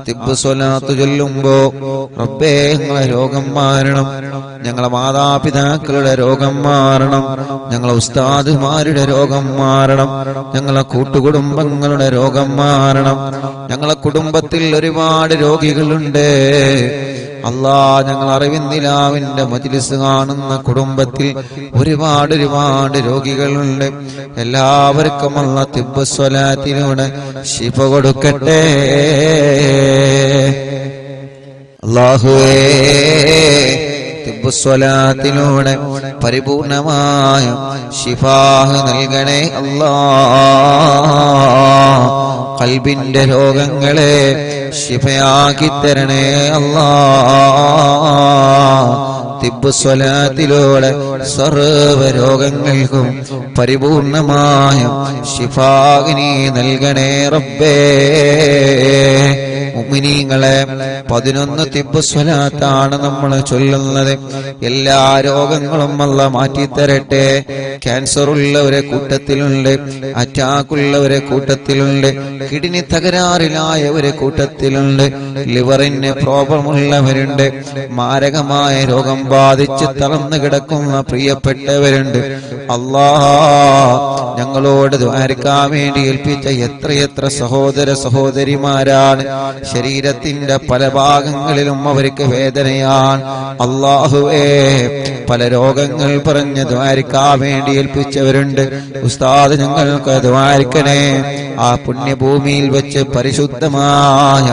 തിബ്ബ് സ്വലാത്ത് ചൊല്ലുമ്പോ റബ്ബേ ഞങ്ങളെ രോഗം മാറണം, ഞങ്ങളെ മാതാപിതാക്കളുടെ രോഗം മാറണം, ഞങ്ങളെ ഉസ്താദുമാരുടെ രോഗം മാറണം, ഞങ്ങളെ കൂട്ടുകുടുംബങ്ങളുടെ രോഗം മാറണം. ഞങ്ങളെ കുടുംബത്തിൽ ഒരുപാട് രോഗികളുണ്ട് അല്ലാ. ഞങ്ങൾ അറിവിന്ദിലാവിന്റെ മജ്ലിസ് കാണുന്ന കുടുംബത്തിൽ ഒരുപാട് രോഗികളുണ്ട്. എല്ലാവർക്കും അല്ലാഹ് തിബ്ബ് സ്വലാത്തിലൂടെ ശിഫ കൊടുക്കട്ടെ. അല്ലാഹുവേ തിബ്ബ് സ്വലാത്തിലൂടെ പരിപൂർണമായ ശിഫാഹ് നൽകണേ അല്ലാഹ്. ഖൽബിന്റെ രോഗങ്ങളെ ശിഫയാക്കി തരണേ അല്ലാഹ്. തിബ്ബ് സ്വലാത്തിലൂടെ സർവ്വ രോഗങ്ങൾക്കും പരിപൂർണമായ ശിഫാഗിനി നൽകണേ റബ്ബേ. മുഅ്മിനീങ്ങളെ 11 തിബ്ബ് സ്വലാത്താണ് നമ്മൾ ചൊല്ലുന്നത്. എല്ലാ രോഗങ്ങളും അല്ലാഹ് മാറ്റിത്തരട്ടെ. ക്യാൻസർ ഉള്ളവരെ കൂട്ടത്തിലുണ്ട്, അറ്റാക്കുള്ളവരെ കൂട്ടത്തിലുണ്ട്, കിഡ്നി തകരാറിലായവരെ കൂട്ടത്തിലുണ്ട്, ലിവറിന് പ്രോബ്ലം ഉള്ളവരുണ്ട്, മാരകമായ രോഗം ബാധിച്ച് തളർന്നു കിടക്കുന്ന പ്രിയപ്പെട്ടവരുണ്ട്. അല്ലാഹ് ഞങ്ങളോട് ദുആർക്കാൻ വേണ്ടി ഏൽപ്പിച്ച എത്രയെത്ര സഹോദര സഹോദരിമാരാണ്. ശരീരത്തിന്റെ പല ഭാഗങ്ങളിലും അവർക്ക് വേദനയാണ്. അല്ലാഹുവേ പല രോഗങ്ങൾ പറഞ്ഞ് ദുആർക്കാൻ വേണ്ടി ഏൽപ്പിച്ചവരുണ്ട്. ഉസ്താദ് ഞങ്ങൾക്ക് ദുആർക്കണേ. ആ പുണ്യഭൂമിയിൽ വെച്ച് പരിശുദ്ധമായ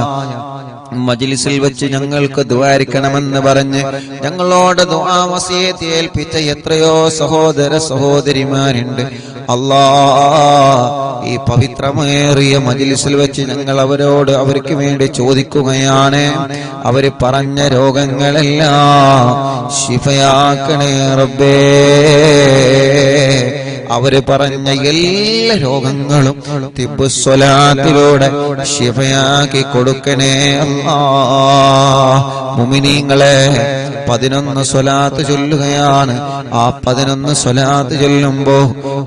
മജ്ലിസിൽ വെച്ച് ഞങ്ങൾക്ക് ദുആരിക്കണമെന്ന് പറഞ്ഞ് ഞങ്ങളോട് ദുആ വസിയത്ത് ഏൽപ്പിച്ച എത്രയോ സഹോദര സഹോദരിമാരുണ്ട്. അല്ലാഹ് ഈ പവിത്രമേറിയ മജ്ലിസിൽ വെച്ച് ഞങ്ങൾ അവർക്ക് വേണ്ടി ചോദിക്കുകയാണ്. അവര് പറഞ്ഞ രോഗങ്ങളെല്ലാം ശിഫയാക്കണേ റബ്ബേ. അവര് പറഞ്ഞ എല്ലാ രോഗങ്ങളും തിബ്ബ് സ്വലാത്തിലൂടെ ശിഫയാക്കി കൊടുക്കണേ അല്ലാഹ്. മുഅ്മിനീങ്ങളെ 11 സ്വലാത്ത് ചൊല്ലുകയാണ്. ആ 11 സ്വലാത്ത് ചൊല്ലുമ്പോ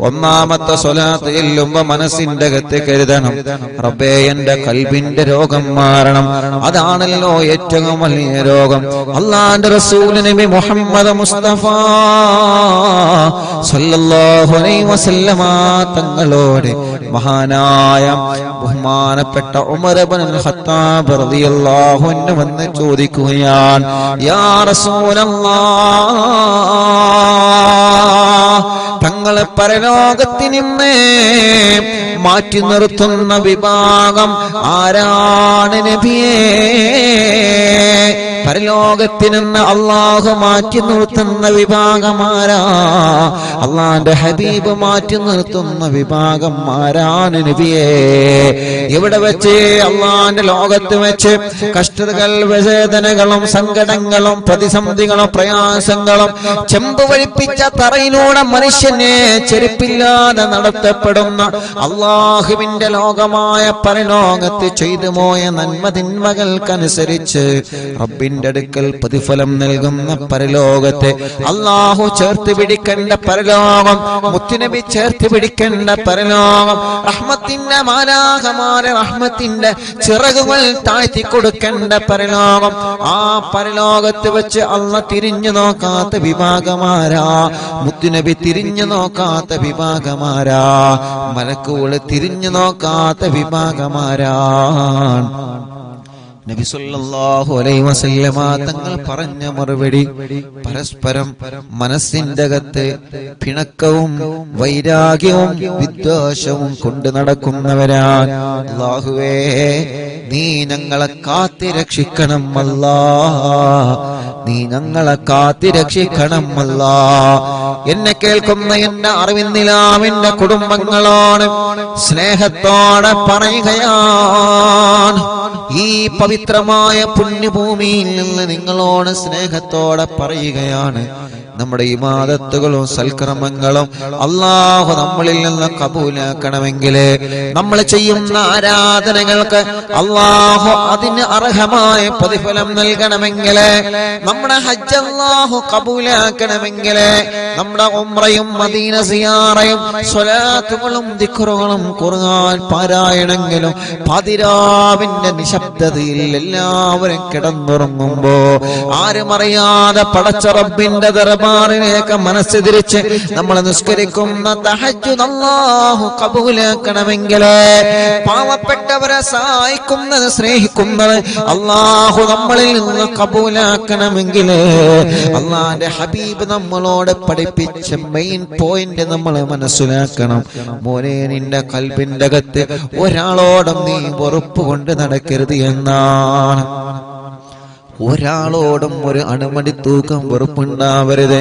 ഒന്നാമത്തെ സ്വലാത്ത് ചൊല്ലുമ്പോ മനസ്സിന്റെ അകത്ത് കരുതണം, റബ്ബേ എന്റെ ഖൽബിന്റെ രോഗം മാറണം. അതാണല്ലോ ഏറ്റവും വലിയ രോഗം. അല്ലാഹുവിന്റെ റസൂൽ നബി മുഹമ്മദ് മുസ്തഫ സല്ലല്ലാഹു അലൈഹി വസല്ലമ തങ്ങളോട് മഹാനായ ബഹുമാനപ്പെട്ട ഉമർ ഇബ്നുൽ ഖത്താബ് റളിയല്ലാഹു അൻഹു വന്ന് ചോദിക്കുകയാണ്, യാ റസൂലല്ലാഹ് തങ്ങളെ പരലോകത്തിൽ നിന്ന് മാറ്റി നിർത്തുന്ന വിഭാഗം ആരാണ് നബിയേ? പരലോകത്തിൽ നിന്ന് അല്ലാഹു മാറ്റി നിർത്തുന്ന വിഭാഗമാരാ? അല്ലാഹുവിന്റെ ഹബീബ് മാറ്റി നിർത്തുന്ന വിഭാഗമാരാണ് നബിയേ? ഇവിടെ വെച്ച് അല്ലാഹുവിന്റെ ലോകത്ത് വെച്ച് കഷ്ടതകൾ, വേദനകളും സങ്കടങ്ങളും പ്രതിസന്ധികളും പ്രയാസങ്ങളും ചെമ്പ് വഴിപ്പിച്ച തറയിലൂടെ മനുഷ്യനെ ചെരുപ്പില്ലാതെ നടത്തപ്പെടുന്ന അല്ലാഹുവിന്റെ ലോകമായ പരലോകത്ത് ചെയ്തു പോയ നന്മതിന്മകൾക്കനുസരിച്ച് റബ്ബിന്റെ അടുക്കൽ പ്രതിഫലം നൽകുന്ന പരലോകത്തെ അല്ലാഹു ചേർത്ത് പിടിക്കേണ്ട പരലോകം, മുത്തുനബി ചേർത്ത് പിടിക്കേണ്ട പരലോകം, റഹ്മത്തിന്റെ മാലാഖമാരെ റഹ്മത്തിന്റെ ചിറകുകൾ താഴ്ത്തി കൊടുക്കേണ്ട പരലോകം. ആ പരലോകത്ത് വെച്ച് അല്ലാഹ് തിരിഞ്ഞു നോക്കാത്ത വിഭാഗമാരാ? മുത്തുനബി തിരിഞ്ഞു നോക്കാത്ത വിഭാഗമാരാ? മലക്കുകൾ തിരിഞ്ഞു നോക്കാത്ത വിഭാഗമാരാണ്? നബി സല്ലല്ലാഹു അലൈഹി വസല്ലമ തങ്ങൾ പറഞ്ഞ മറുപടി, പരസ്പരം മനസ്സിന്റെ അകത്ത് പിണക്കവും വൈരാഗ്യവും വിദ്വേഷവും കൊണ്ട് നടക്കുന്നവരാണ്. അല്ലാഹുവേ നീ ഞങ്ങളെ കാത്തി രക്ഷിക്കണം അല്ലാഹ്, നീ ഞങ്ങളെ കാത്തി രക്ഷിക്കണം അല്ലാഹ്. എന്നെ കേൾക്കുന്ന എന്റെ അറിവിന്ദിലാവിന്റെ കുടുംബങ്ങളോട് സ്നേഹത്തോടെ പറയുകയാണ്, ഈ പവിത്രമായ പുണ്യഭൂമിയിൽ നിന്ന് നിങ്ങളോട് സ്നേഹത്തോടെ പറയുകയാണ്, നമ്മുടെ ഇബാദത്തുകളും സൽക്കർമ്മങ്ങളും അല്ലാഹു നമ്മളിൽ നിന്ന് കബൂലാക്കണമെങ്കിൽ, നമ്മൾ ചെയ്യുന്ന ആരാധനകൾക്ക് അല്ലാഹു അതിന് അർഹമായ പ്രതിഫലം നൽകണമെങ്കിൽ, നമ്മുടെ ഹജ്ജ് അല്ലാഹു കബൂലാക്കണമെങ്കിൽ, നമ്മുടെ ഉംറയും മദീന സിയാറയും സ്വലാത്തുകളും ദിക്റുകളും ഖുർആൻ പാരായണമെങ്കിലും പാതിരാവിന്റെ നിശബ്ദതയിൽ എല്ലാവരും കിടന്നുറങ്ങുമ്പോ ആരും അറിയാതെ പടച്ച റബ്ബിന്റെ ദർബാറിലേക്ക് മനസ്സ് തിരിച്ച് നമ്മൾ നിസ്കരിക്കുന്ന തഹജ്ജുദ് അല്ലാഹു കബൂലാക്കണമെങ്കിൽ, പാവപ്പെട്ടവരെ സഹായിക്കുന്നത് സ്നേഹിക്കുന്നത് അല്ലാഹു നമ്മളിൽ നിന്ന് കബൂലാക്കണമെങ്കിൽ, അല്ലാഹുവിന്റെ ഹബീബ് നമ്മളോട് പഠിപ്പിച്ച മെയിൻ പോയിന്റ് നമ്മൾ മനസ്സിലാക്കണം. മോനെ, നിന്റെ ഖൽബിന്റെ അകത്ത് ഒരാളോടും നീ വെറുപ്പ് കൊണ്ട് നടക്കരുത് എന്നാണ്. ഒരാളോടും ഒരു അണുമണി തൂക്കം വെറുപ്പുണ്ടാവരുത്,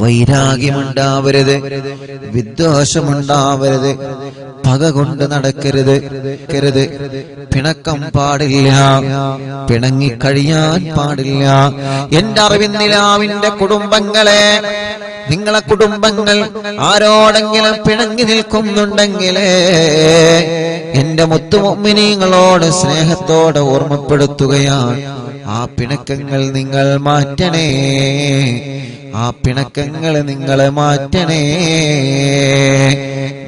വൈരാഗ്യമുണ്ടാവരുത്, വിദ്വേഷമുണ്ടാവരുത്, പക കൊണ്ട് നടക്കരുത്, പിണക്കം പാടില്ല, പിണങ്ങിക്കഴിയാൻ പാടില്ല. എന്റെ അറിവിന്നിലാവിന്റെ കുടുംബങ്ങളെ, നിങ്ങളെ കുടുംബങ്ങൾ ആരോടെങ്കിലും പിണങ്ങി നിൽക്കുന്നുണ്ടെങ്കിലേ എന്റെ മുത്തുമുഅ്മിനീങ്ങളോട് സ്നേഹത്തോടെ ഓർമ്മപ്പെടുത്തുകയാണ്, ആ പിണക്കങ്ങൾ നിങ്ങൾ മാറ്റണേ, ആ പിണക്കങ്ങൾ നിങ്ങൾ മാറ്റണേ.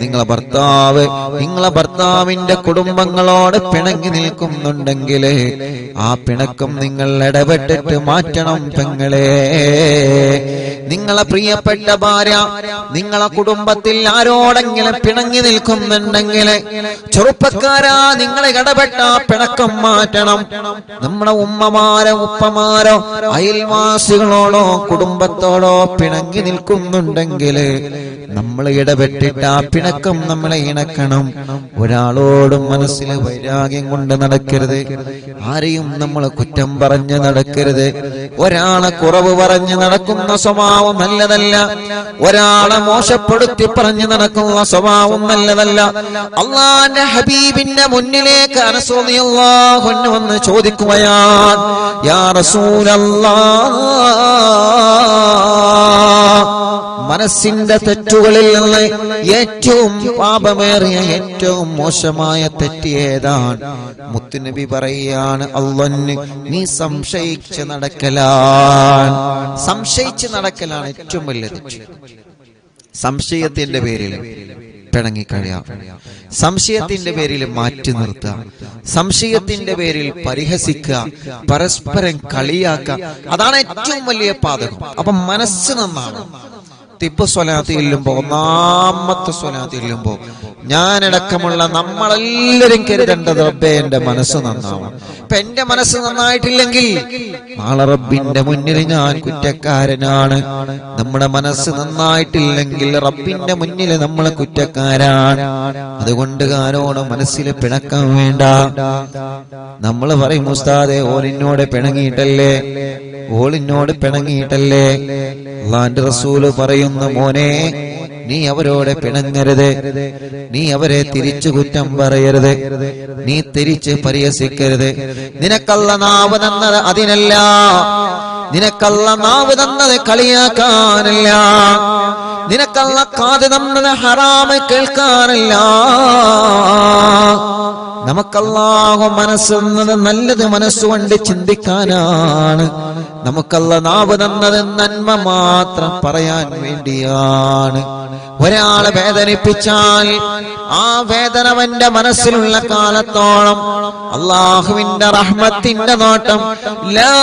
നിങ്ങളെ ഭർത്താവിന്റെ കുടുംബങ്ങളോട് പിണങ്ങി നിൽക്കുന്നുണ്ടെങ്കിൽ ആ പിണക്കം നിങ്ങൾ ഇടപെട്ടിട്ട് മാറ്റണം പെങ്ങളെ. നിങ്ങളെ പ്രിയപ്പെട്ട ഭാര്യ നിങ്ങളെ കുടുംബത്തിൽ ആരോടെങ്കിലും പിണങ്ങി നിൽക്കുന്നുണ്ടെങ്കിൽ ചെറുപ്പക്കാരാ, നിങ്ങൾ ഇടപെട്ട പിണക്കം മാറ്റണം. നമ്മുടെ ഉമ്മമാരോ ഉപ്പമാരോ അയൽവാസികളോടോ കുടുംബത്തോടോ പിണങ്ങി നിൽക്കുന്നുണ്ടെങ്കിൽ നമ്മൾ ഇടപെട്ടിട്ട് ആ പിണക്കം നമ്മളെ ഇണക്കണം. ഒരാളോടും മനസ്സിൽ വൈരാഗ്യം കൊണ്ട് നടക്കരുത്, ആരെയും നമ്മൾ കുറ്റം പറഞ്ഞ് നടക്കരുത്, ഒരാളെ കുറവ് പറഞ്ഞ് നടക്കുന്ന സ്വഭാവം നല്ലതല്ല, ഒരാളെ മോശപ്പെടുത്തി പറഞ്ഞ് നടക്കുന്ന സ്വഭാവം നല്ലതല്ല. അല്ലാഹുവിന്റെ ഹബീബിന്റെ മുന്നിലേക്ക് അനസ് റളിയല്ലാഹു അൻഹു വന്ന് ചോദിക്കുകയാണ്, യാ റസൂലല്ലാഹ്, മനസ്സിന്റെ തെറ്റുകളിൽ നിന്ന് ഏറ്റവും പാപമേറിയ ഏറ്റവും മോശമായ തെറ്റ് ഏതാണ്? മുത്തുനബി പറയാണ്, അല്ലാഹുവിനെ നീ സംശയിച്ച് നടക്കലാണ്. സംശയിച്ച് നടക്കലാണ് ഏറ്റവും വലിയ തെറ്റ്. സംശയത്തിന്റെ പേരിൽ പിണങ്ങിക്കഴിയാം, സംശയത്തിന്റെ പേരിൽ മാറ്റി നിർത്തുക, സംശയത്തിന്റെ പേരിൽ പരിഹസിക്കുക, പരസ്പരം കളിയാക്കുക, അതാണ് ഏറ്റവും വലിയ പാതകം. അപ്പൊ മനസ്സ് നന്നാണ്. തിബ് സ്വലാത്ത് ചെല്ലുമ്പോ, ഒന്നാമത്തെ സ്വലാത്ത് ചെല്ലുമ്പോ ഞാനടക്കമുള്ള നമ്മളെല്ലാരും കരുതേണ്ടത്, റബ്ബേ എന്റെ മനസ്സ് നന്നാവണം. ഇപ്പൊ എന്റെ മനസ്സ് നന്നായിട്ടില്ലെങ്കിൽ നാളെ റബ്ബിന്റെ മുന്നിൽ ഞാൻ കുറ്റക്കാരനാണ്. നമ്മുടെ മനസ്സ് നന്നായിട്ടില്ലെങ്കിൽ റബ്ബിന്റെ മുന്നിൽ നമ്മൾ കുറ്റക്കാരാണ്. അതുകൊണ്ട് ആരോട് മനസ്സിൽ പിണക്കം വേണ്ട. നമ്മൾ പറയും, ഉസ്താദേ ഓലിനോട് പിണങ്ങിയിട്ടല്ലേ, ഓളിനോട് പിണങ്ങിയിട്ടല്ലേ. അല്ലാഹുവിന്റെ റസൂല് പറയുന്നു, മോനെ നീ അവരോട് പിണങ്ങരുത്, നീ അവരെ തിരിച്ചു കുറ്റം പറയരുത്, നീ തിരിച്ച് പരിഹസിക്കരുത്. നിനക്കല്ല നാവ് തന്നത് അതിനല്ല, നിനക്കല്ല നാവ് തന്നത് കളിയാക്കാനല്ല, നിനക്കല്ല കാത് തന്നത് ഹറാമ് കേൾക്കാനല്ല. നമുക്കല്ലാഹു മനസ്സ് തന്നത് നല്ലത് മനസ്സുകൊണ്ട് ചിന്തിക്കാനാണ്. നമുക്കല്ല നാവ് തന്നത് നന്മ മാത്രം പറയാൻ വേണ്ടിയാണ്. ഒരാളെ വേദനിപ്പിച്ചാൽ ആ വേദന അവന്റെ മനസ്സിലുള്ള കാലത്തോളം അല്ലാഹുവിന്റെ റഹ്മത്തിന്റെ നോട്ടം ലാ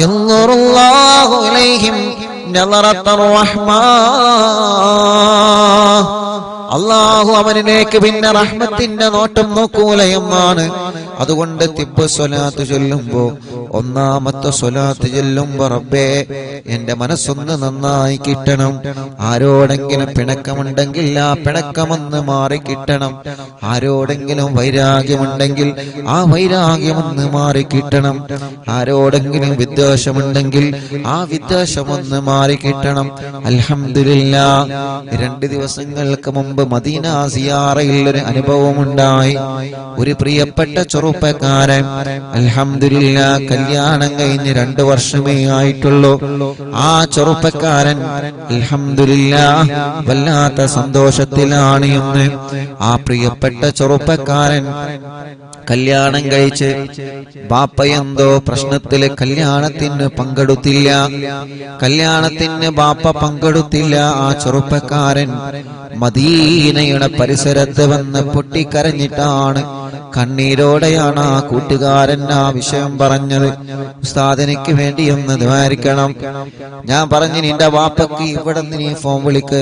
യൻദുറുല്ലാഹു ഇലൈഹിം നളറത്തുർ റഹ്മാ, അല്ലാഹു അവനിലേക്ക് പിന്നെ റഹ്മത്തിന്റെ നോട്ടം നോക്കൂല എന്നാണ്. അതുകൊണ്ട് തിബ് സ്വലാത്ത് ചൊല്ലുമ്പോ, ഒന്നാമത്തെ സ്വലാത്ത് ചൊല്ലുമ്പോ, റബ്ബേ എന്റെ മനസ്സൊന്ന് നന്നായി കിട്ടണം. ആരോടെങ്കിലും പിണക്കമുണ്ടെങ്കിൽ ആ പിണക്കമൊന്ന് മാറി കിട്ടണം. ആരോടെങ്കിലും വൈരാഗ്യമുണ്ടെങ്കിൽ ആ വൈരാഗ്യമൊന്ന് മാറി കിട്ടണം. ആരോടെങ്കിലും വിദ്വേഷമുണ്ടെങ്കിൽ ആ വിദ്വേഷമൊന്ന് മാറി കിട്ടണം. അൽഹംദുലില്ലാഹ്, 2 ദിവസങ്ങൾക്ക് മുമ്പ് മദീന സിയാറയിൽ ഒരു അനുഭവമുണ്ടായി. ഒരു പ്രിയപ്പെട്ട ചെറുപ്പക്കാരൻ അൽഹംദുലില്ലാഹ് കല്യാണം കഴിഞ്ഞ് 2 വർഷമേ ആയിട്ടുള്ളൂ. ആ ചെറുപ്പക്കാരൻ അൽഹംദുലില്ലാഹ് വല്ലാത്ത സന്തോഷത്തിലാണ് ഇന്ന്. ആ പ്രിയപ്പെട്ട ചെറുപ്പക്കാരൻ കല്യാണം കഴിച്ച് ബാപ്പ എന്തോ പ്രശ്നത്തില് കല്യാണത്തിന് പങ്കെടുത്തില്ല. കല്യാണത്തിന് ബാപ്പ പങ്കെടുത്തില്ല. ആ ചെറുപ്പക്കാരൻ മദീനയുടെ പരിസരത്ത് വന്ന് പൊട്ടിക്കരഞ്ഞിട്ടാണ്, കണ്ണീരോടെയാണ് ആ കൂട്ടുകാരൻ ആ വിഷയം പറഞ്ഞത്. ഉസ്താദ് എനിക്ക് വേണ്ടി ഒന്ന് ദ്വാരിക്കണം. ഞാൻ പറഞ്ഞു, നിന്റെ വാപ്പക്ക് ഇവിടെ നിന്ന് നീ ഫോൺ വിളിക്ക്.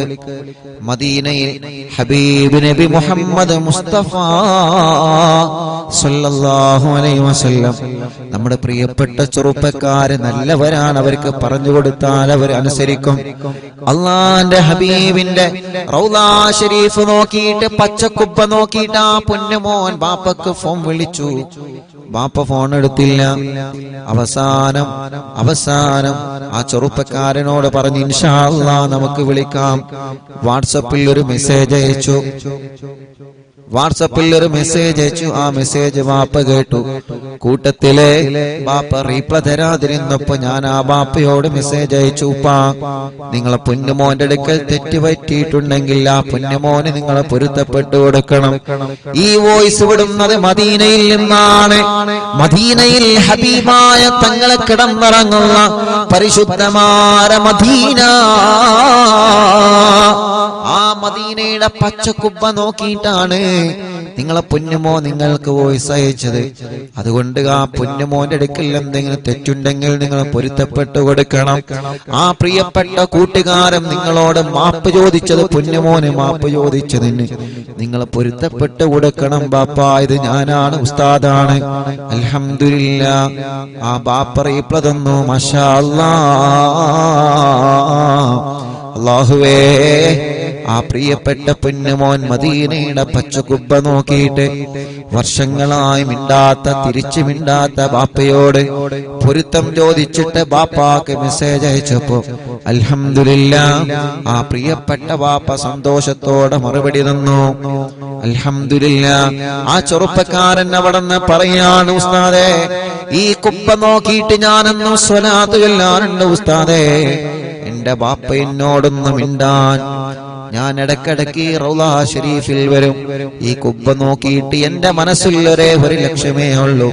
മദീനയിൽ ഹബീബ് നബി മുഹമ്മദ് മുസ്തഫ സല്ലല്ലാഹു അലൈഹി വസല്ലം, നമ്മുടെ പ്രിയപ്പെട്ട ചെറുപ്പക്കാര് നല്ലവരാണ്, അവർക്ക് പറഞ്ഞു കൊടുത്താൽ അവർ അനുസരിക്കും. അള്ളാന്റെ ഹബീബിന്റെ റൗളാ ശരീഫ് നോക്കിയിട്ട്, പച്ചക്കുബ്ബ നോക്കിയിട്ട് ആ പൊന്നുമോൻ ബാപ്പക്ക് ഫോൺ വിളിച്ചു. ബാപ്പ ഫോൺ എടുത്തില്ല. അവസാനം ആ ചെറുപ്പക്കാരനോട് പറഞ്ഞു, ഇൻഷാ അല്ലാഹ് നമുക്ക് വിളിക്കാം. വാട്സപ്പിൽ ഒരു മെസ്സേജ് അയച്ചു. ആ മെസ്സേജ് ബാപ്പ കേട്ടു. കൂട്ടത്തിലെ ബാപ്പ റീപ്ലൈ തരാതിരുന്നപ്പോ ഞാൻ ആ ബാപ്പയോട് മെസ്സേജ് അയച്ചു, ഉപ്പാ നിങ്ങളെ പൊന്നുമോന്റെ അടുക്കൽ തെറ്റ് പറ്റിയിട്ടുണ്ടെങ്കിൽ ആ പൊന്നുമോന് നിങ്ങളെ പൊരുത്തപ്പെട്ടു കൊടുക്കണം. ഈ വോയിസ് വിടുന്നത് മദീനയിൽ നിന്നാണ്. മദീനയിൽ ഹബീബായ തങ്ങളെ കിടന്നിറങ്ങുന്ന പരിശുദ്ധമായ മദീന. ആ മദീനയുടെ പച്ചക്കുബ്ബ നോക്കിയിട്ടാണ് നിങ്ങളെ പൊന്നുമോ നിങ്ങൾക്ക് വോയിസ് അയച്ചത്. അതുകൊണ്ട് ആ പൊന്നുമോന്റെ അടുക്കൽ എന്തെങ്കിലും തെറ്റുണ്ടെങ്കിൽ നിങ്ങൾ പൊരുത്തപ്പെട്ടു കൊടുക്കണം. ആ പ്രിയപ്പെട്ട കൂട്ടുകാരൻ നിങ്ങളോട് മാപ്പ് ചോദിച്ചത്, പൊന്നുമോന് മാപ്പ് ചോദിച്ചതിന് നിങ്ങൾ പൊരുത്തപ്പെട്ടു കൊടുക്കണം. ബാപ്പ ഇത് ഞാനാണ്, ഉസ്താദാണ്. അൽഹംദുലില്ലാഹ് ആ ബാപ്പ റീപ്ലൈ തന്നു. മാഷാ അല്ലാഹ്. അല്ലാഹുവേ, ആ പ്രിയപ്പെട്ട പൊന്നുമോൻ മദീനയുടെ പച്ചക്കുബ്ബ നോക്കിയിട്ട് വർഷങ്ങളായി തിരിച്ചു മിണ്ടാത്ത ബാപ്പയോട് പൊരുത്തം ചോദിച്ചിട്ട് ബാപ്പാക്ക് മെസ്സേജ് അയച്ചപ്പോ അൽഹംദുലില്ലാഹ് ആ പ്രിയപ്പെട്ട ബാപ്പ സന്തോഷത്തോടെ മറുപടി തന്നു. അൽഹംദുലില്ലാഹ്. ആ ചെറുപ്പക്കാരൻ അവിടെന്ന് പറയാണ്, ഉസ്താദേ ഈ കുബ്ബ നോക്കിയിട്ട് ഞാനെന്നും സ്വലാത്ത് ചൊല്ലാറുണ്ട് ഉസ്താദേ. എന്റെ ബാപ്പ എന്നോടൊന്ന് മിണ്ടാൻ ഞാൻ ഇടക്കിടക്ക് റൗളാ ഷരീഫിൽ വരും. ഈ കുബ്ബ നോക്കിയിട്ട് എന്റെ മനസ്സിൽ ഒരു ലക്ഷ്യമേ ഉള്ളൂ,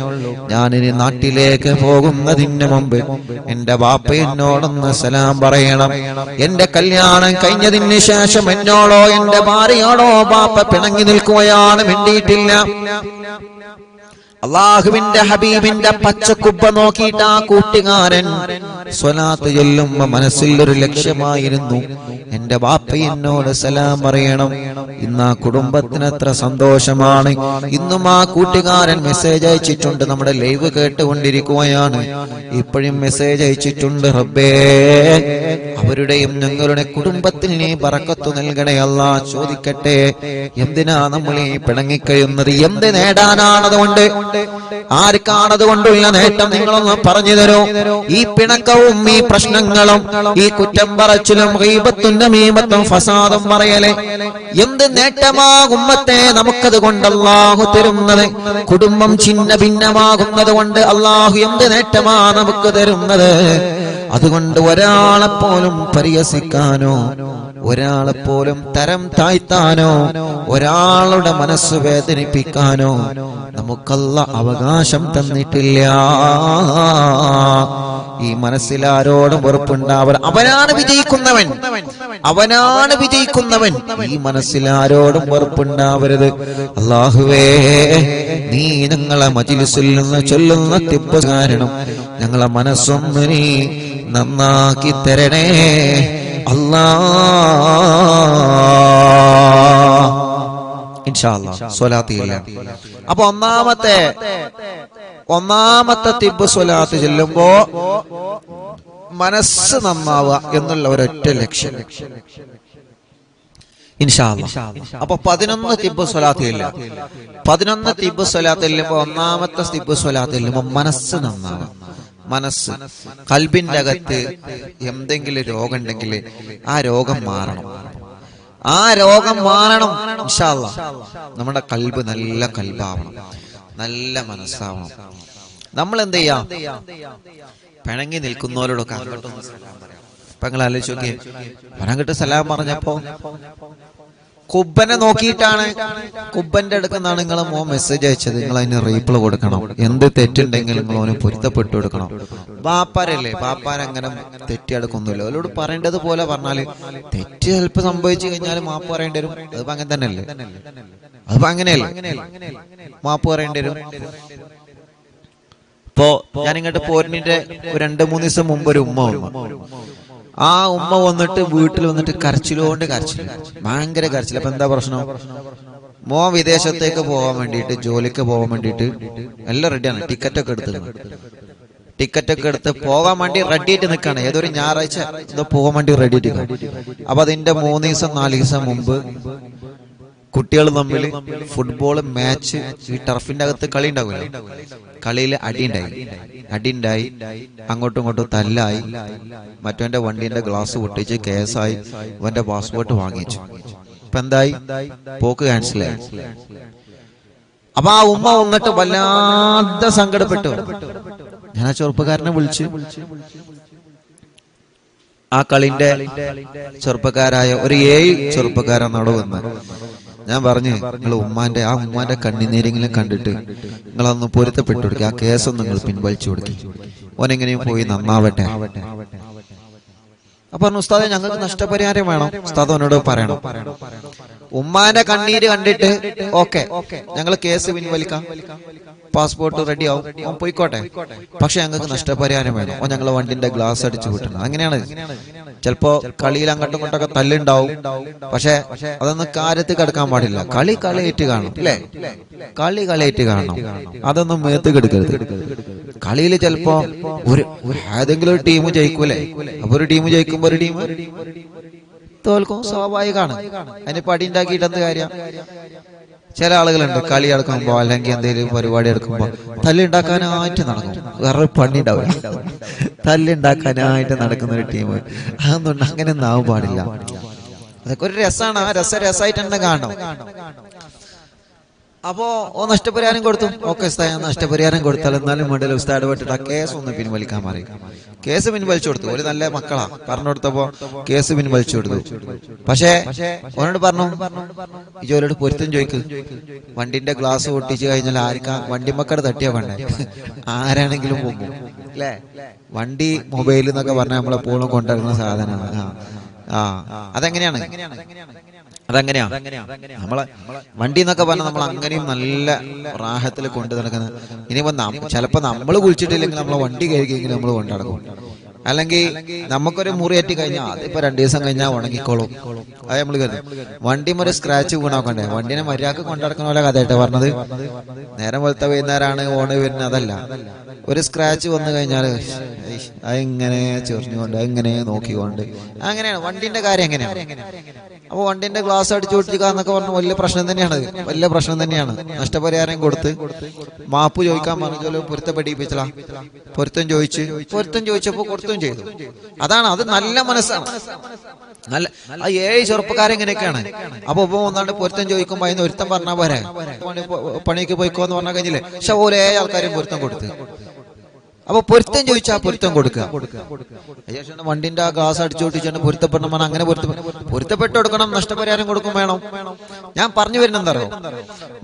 ഞാനിനി നാട്ടിലേക്ക് പോകുന്നതിന് മുമ്പ് എന്റെ ബാപ്പ എന്നോടൊന്ന് സലാം പറയണം. എന്റെ കല്യാണം കഴിഞ്ഞതിന് ശേഷം എന്നോടോ എന്റെ ഭാര്യയോടോ ബാപ്പ പിണങ്ങി നിൽക്കുകയാണ്, മിണ്ടിയിട്ടില്ല. അള്ളാഹുവിന്റെ ഹബീബിന്റെ പച്ചക്കുബ്ബ നോക്കിയിട്ട് ആ കൂട്ടുകാരൻ സ്വലാത്ത് ചൊല്ലുമ്പോ മനസ്സിൽ ഒരു ലക്ഷ്യമായിരുന്നു, എന്റെ ബാപ്പ എന്നോട് സലാം പറയണം. ഇന്ന് ആ കുടുംബത്തിന് എത്ര സന്തോഷമാണ്. ഇന്നും ആ കൂട്ടുകാരൻ മെസ്സേജ് അയച്ചിട്ടുണ്ട്, നമ്മുടെ ലൈവ് കേട്ടുകൊണ്ടിരിക്കുകയാണ്, ഇപ്പോഴും മെസ്സേജ് അയച്ചിട്ടുണ്ട്. റബ്ബേ, അവരുടെയും ഞങ്ങളുടെ കുടുംബത്തിൽ നീ ബറക്കത്ത് നൽകണേ അല്ലാ. ചോദിക്കട്ടെ, എന്തിനാ നമ്മൾ ഈ പിണങ്ങിക്കഴിയുന്നത്? എന്ത് നേടാനാണതുകൊണ്ട്? ആർക്കാണതുകൊണ്ടുള്ള നേട്ടം? നിങ്ങളൊന്ന് പറഞ്ഞു തരൂ. ഈ പിണക്കവും ഈ പ്രശ്നങ്ങളും ഈ കുറ്റം പറച്ചിലും ഗീബത്തും നമീമത്തും ഫസാദും പറയലേ എന്ത് നേട്ടമാകുമ്പത്തെ നമുക്കത് കൊണ്ട് അല്ലാഹു തരുന്നത്? കുടുംബം ഛിന്ന ഭിന്നമാകുന്നത് കൊണ്ട് അല്ലാഹു എന്ത് നേട്ടമാ നമുക്ക് തരുന്നത്? അതുകൊണ്ട് ഒരാളെപ്പോലും പരിഹസിക്കാനോ ഒരാളെപ്പോലും തരം താഴ്ത്താനോ ഒരാളുടെ മനസ്സ് വേദനിപ്പിക്കാനോ നമുക്കല്ല അവകാശം തന്നിട്ടില്ല. ഈ മനസ്സിൽ ആരോടും വെറുപ്പുണ്ടാവർ, അവനാണ് വിജയിക്കുന്നവൻ, അവനാണ് വിജയിക്കുന്നവൻ. ഈ മനസ്സിൽ ആരോടും വെറുപ്പുണ്ടാവരുത്. അല്ലാഹുവേ, നീ ഞങ്ങളെ മജ്‌ലിസിൽ നിന്ന് ചൊല്ലുന്ന തിബ്ബ് കാരണം ഞങ്ങളെ മനസ്സൊന്ന് നീ നന്നാക്കി തരണേ അല്ലാഹ്. ഇൻഷാ അല്ലാഹ് സ്വലാത്ത് ചെയ്യാം. അപ്പൊ ഒന്നാമത്തെ തിബ്ബ് സ്വലാത്ത് ചെല്ലുമ്പോ മനസ്സ് നന്നാവുക എന്നുള്ള ഒരൊറ്റ ലക്ഷ്യം. ഇൻഷാ അല്ലാഹ്. അപ്പൊ 11 തിബ്ബ് സ്വലാത്ത് ഇല്ല. 11 തിബ്ബ് സ്വലാത്ത് ചെല്ലുമ്പോ ഒന്നാമത്തെ തിബ്ബ് സ്വലാത്ത് ചെല്ലുമ്പോ മനസ്സ് നന്നാവുക. മനസ്സ്, കൽബിന്റെ അകത്ത് എന്തെങ്കിലും രോഗം ഉണ്ടെങ്കിൽ ആ രോഗം മാറണം. ആ രോഗം മാറണം. ഇൻഷാ അല്ലാഹ് നമ്മുടെ കൽബ് നല്ല കൽബാവണം, നല്ല മനസ്സാവണം. നമ്മൾ എന്ത് ചെയ്യാം? പിണങ്ങി നിൽക്കുന്നവരോടൊക്കെ അങ്ങോട്ടൊന്ന് സലാം പറയാം. ഇപ്പൊ നിങ്ങൾ ആലോചിച്ച് നോക്കിയേ, അങ്ങോട്ട് സലാം പറഞ്ഞപ്പോ കുബ്ബനെ നോക്കിയിട്ടാണ്, കുബ്ബന്റെ അടുക്കുന്നാണ് നിങ്ങളെ മോൻ മെസ്സേജ് അയച്ചത്. നിങ്ങൾ അതിന് റീപ്ലൈ കൊടുക്കണം. എന്ത് തെറ്റുണ്ടെങ്കിൽ നിങ്ങൾ അവന് പൊരുത്തപ്പെട്ടു കൊടുക്കണം. ബാപ്പാരല്ലേ, ബാപ്പാരങ്ങനെ തെറ്റിയെടുക്കൊന്നുമില്ല. അവരോട് പറയേണ്ടത് പോലെ പറഞ്ഞാല് തെറ്റ് ചിലപ്പോൾ സംഭവിച്ചു കഴിഞ്ഞാൽ മാപ്പ് പറയേണ്ടി വരും. അതിപ്പോ അങ്ങനെ തന്നെയല്ലേ, അതിപ്പോ അങ്ങനെയല്ലേ, മാപ്പ് പറയേണ്ടി വരും. ഇപ്പോ ഞാൻ ഇങ്ങോട്ട് പോരിന്റെ 2-3 ദിവസം മുമ്പ് ഒരു ഉമ്മ വന്നു. ആ ഉമ്മ വന്നിട്ട് വീട്ടിൽ വന്നിട്ട് കരച്ചിലോണ്ട് കരച്ചിൽ, ഭയങ്കര കരച്ചിൽ. അപ്പൊ എന്താ പ്രശ്നം? മോ വിദേശത്തേക്ക് പോകാൻ വേണ്ടിയിട്ട്, ജോലിക്ക് പോകാൻ വേണ്ടിയിട്ട് എല്ലാം റെഡിയാണ്. ടിക്കറ്റൊക്കെ എടുത്ത് പോകാൻ വേണ്ടി റെഡി ആയിട്ട് നിൽക്കാണ്. ഏതൊരു ഞായറാഴ്ച ഇത് പോകാൻ വേണ്ടി റെഡി ആയിട്ട്. അപ്പൊ അതിന്റെ 3 ദിവസം 4 ദിവസം മുമ്പ് കുട്ടികൾ തമ്മിൽ ഫുട്ബോൾ മാച്ച്, ഈ ടർഫിന്റെ അകത്ത് കളി ഉണ്ടാവില്ല, കളിയിൽ അടിയുണ്ടായി, അങ്ങോട്ടും ഇങ്ങോട്ടും തല്ലായി. മറ്റവന്റെ വണ്ടീന്റെ ഗ്ലാസ് പൊട്ടിച്ച് കേസായി. അവന്റെ പാസ്പോർട്ട് വാങ്ങിച്ചു. ഇപ്പൊ എന്തായി? പോക്ക് ക്യാൻസലായി. അപ്പൊ ആ ഉമ്മ വന്നിട്ട് വല്ലാതെ സങ്കടപ്പെട്ടു. ഞാൻ ആ ചെറുപ്പക്കാരനെ വിളിച്ച്, ആ കളിന്റെ ചെറുപ്പക്കാരായ ഒരു 7 ചെറുപ്പക്കാരാണ് അവിടെ വന്ന്. ഞാൻ പറഞ്ഞു, നിങ്ങൾ ഉമ്മാന്റെ കണ്ണിനീരെങ്കിലും കണ്ടിട്ട് നിങ്ങളൊന്ന് പൊരുത്തപ്പെട്ടു കൊടുക്കുക, ആ കേസൊന്നും നിങ്ങൾ പിൻവലിച്ചു കൊടുക്കുക, ഓനെങ്ങനെയും പോയി നന്നാവട്ടെ. അപ്പൊ പറഞ്ഞു, ഉസ്താദെ ഞങ്ങൾക്ക് നഷ്ടപരിഹാരം വേണം. ഉസ്താദ് അവനോട് പറയണം, ഉമ്മാന്റെ കണ്ണീര് കണ്ടിട്ട് ഓക്കെ ഞങ്ങൾ കേസ് പിൻവലിക്കാം, പാസ്പോർട്ട് റെഡി ആവും, ഓൻ പോയിക്കോട്ടെ, പക്ഷെ ഞങ്ങൾക്ക് നഷ്ടപരിഹാരം വേണം. ഓ ഞങ്ങളെ വണ്ടിന്റെ ഗ്ലാസ് അടിച്ചു വിട്ടണം. അങ്ങനെയാണ്. ചിലപ്പോ കളിയിൽ അങ്ങോട്ടും ഇങ്ങോട്ടൊക്കെ തല്ലുണ്ടാവും, പക്ഷെ അതൊന്നും കാര്യത്തിൽ കിടക്കാൻ പാടില്ല. കളിയായിട്ട് കാണും, അല്ലേ? കളിയായിട്ട് കാണണം, അതൊന്നും മേത്ത് കെടുക്കരുത്. കളിയിൽ ചിലപ്പോ ഏതെങ്കിലും ഒരു ടീം ജയിക്കൂലേ? അപ്പൊ ഒരു ടീം ജയിക്കുമ്പോ ഒരു ടീം തോൽക്കും, സ്വാഭാവികമാണ്. അതിന് പടി ഉണ്ടാക്കിയിട്ട് എന്ത് കാര്യം? ചില ആളുകളുണ്ട് കളി എടുക്കുമ്പോ അല്ലെങ്കിൽ എന്തെങ്കിലും പരിപാടി എടുക്കുമ്പോ തല്ലുണ്ടാക്കാനായിട്ട് നടക്കും. വേറെ പണി ഉണ്ടാവില്ല, തല്ലുണ്ടാക്കാനായിട്ട് നടക്കുന്ന ഒരു ടീം. അതൊന്നും അങ്ങനെ ഒന്നും ആവാൻ പാടില്ല. അതൊക്കെ ഒരു രസമാണ്. ആ രസമായിട്ട് തന്നെ കാണണം. അപ്പോ നഷ്ടപരിഹാരം കൊടുത്തു. ഓക്കെ ഉസ്താദ്, നഷ്ടപരിഹാരം കൊടുത്താൽ എന്നാലും വേണ്ടല്ലോ ഉസ്താദ് ഇടപെട്ടിട്ട് ആ കേസ് ഒന്ന് പിൻവലിക്കാൻ പറയും. കേസ് പിൻവലിച്ചു കൊടുത്തു. ഒരു നല്ല മക്കളാ, പറഞ്ഞു കൊടുത്തപ്പോ കേസ് പിൻവലിച്ചു കൊടുത്തു. പക്ഷേ അവനോട് പറഞ്ഞു, ഈ ജോലിയോട് പൊരുത്തം ചോദിക്കും, വണ്ടിന്റെ ഗ്ലാസ് പൊട്ടിച്ചു കഴിഞ്ഞാൽ ആർക്കാ വണ്ടി മക്കടെ തട്ടിയാ വേണ്ടേ? ആരാണെങ്കിലും പോകും, അല്ലേ? വണ്ടി മൊബൈൽ എന്നൊക്കെ പറഞ്ഞാൽ നമ്മളെപ്പോഴും കൊണ്ടുവരുന്ന സാധനമാണ്. അതെങ്ങനെയാണ് നമ്മളെ വണ്ടി എന്നൊക്കെ പറഞ്ഞാൽ നമ്മൾ അങ്ങനെയും നല്ല റാഹത്തിൽ കൊണ്ടു നടക്കുന്നത്. ഇനിയിപ്പോ ചിലപ്പോ നമ്മൾ കുളിച്ചിട്ടില്ലെങ്കിൽ നമ്മളെ വണ്ടി കഴുകിയെങ്കിലും നമ്മൾ കൊണ്ടുനടക്കും. അല്ലെങ്കിൽ നമുക്കൊരു മുറിയേറ്റി കഴിഞ്ഞാൽ അതിപ്പോ 2 ദിവസം കഴിഞ്ഞാൽ ഉണങ്ങിക്കോളും. അത് നമ്മൾ കരുതും. വണ്ടി ഒരു സ്ക്രാച്ച് വീണാക്കണ്ടേ? വണ്ടിനെ മര്യാദക്ക് കൊണ്ടുനടക്കുന്ന പോലെ കഥയായിട്ട് പറഞ്ഞത്. നേരം വെളുത്ത വൈകുന്നേരമാണ് ഓണ് വരുന്നത്, അതല്ല. ഒരു സ്ക്രാച്ച് വന്നു കഴിഞ്ഞാൽ അതിങ്ങനെ ചെറിഞ്ഞുകൊണ്ട് അതിങ്ങനെ നോക്കിക്കൊണ്ട് അങ്ങനെയാണ് വണ്ടിന്റെ കാര്യം. എങ്ങനെയാണ്? അപ്പൊ വണ്ടിന്റെ ഗ്ലാസ് അടിച്ചു പൊട്ടിക്കുക എന്നൊക്കെ പറഞ്ഞ വലിയ പ്രശ്നം തന്നെയാണ്. നഷ്ടപരിഹാരം കൊടുത്ത് മാപ്പ് ചോദിക്കാൻ പറഞ്ഞു, പൊരുത്തപ്പെടിപ്പിച്ചല. പൊരുത്തം ചോദിച്ചപ്പോ കൊടുത്തും ചെയ്തു. അതാണ്, അത് നല്ല മനസ്സാണ്. നല്ല ആ 7 ചെറുപ്പക്കാരെങ്ങനെയൊക്കെയാണ്. അപ്പൊ ഒന്നാണ്ട് പൊരുത്തം ചോദിക്കുമ്പോ അതിന് ഒരുത്തം പറഞ്ഞാൽ പോരെ, പണിക്ക് പോയിക്കോന്ന് പറഞ്ഞാൽ കഴിഞ്ഞില്ലേ? പക്ഷെ ഓരോ ആൾക്കാരും പൊരുത്തം കൊടുത്ത്. അപ്പൊ പൊരുത്തം ചോദിച്ചാൽ പൊരുത്തം കൊടുക്കുക. വണ്ടിന്റെ ആ ഗ്ലാസ് അടിച്ചു പൊട്ടിച്ചാണ് പൊരുത്തപ്പെടണം. അങ്ങനെ പൊരുത്തപ്പെട്ട് കൊടുക്കണം, നഷ്ടപരിഹാരം കൊടുക്കും വേണം. ഞാൻ പറഞ്ഞു വരുന്നത് എന്താ അറിയോ?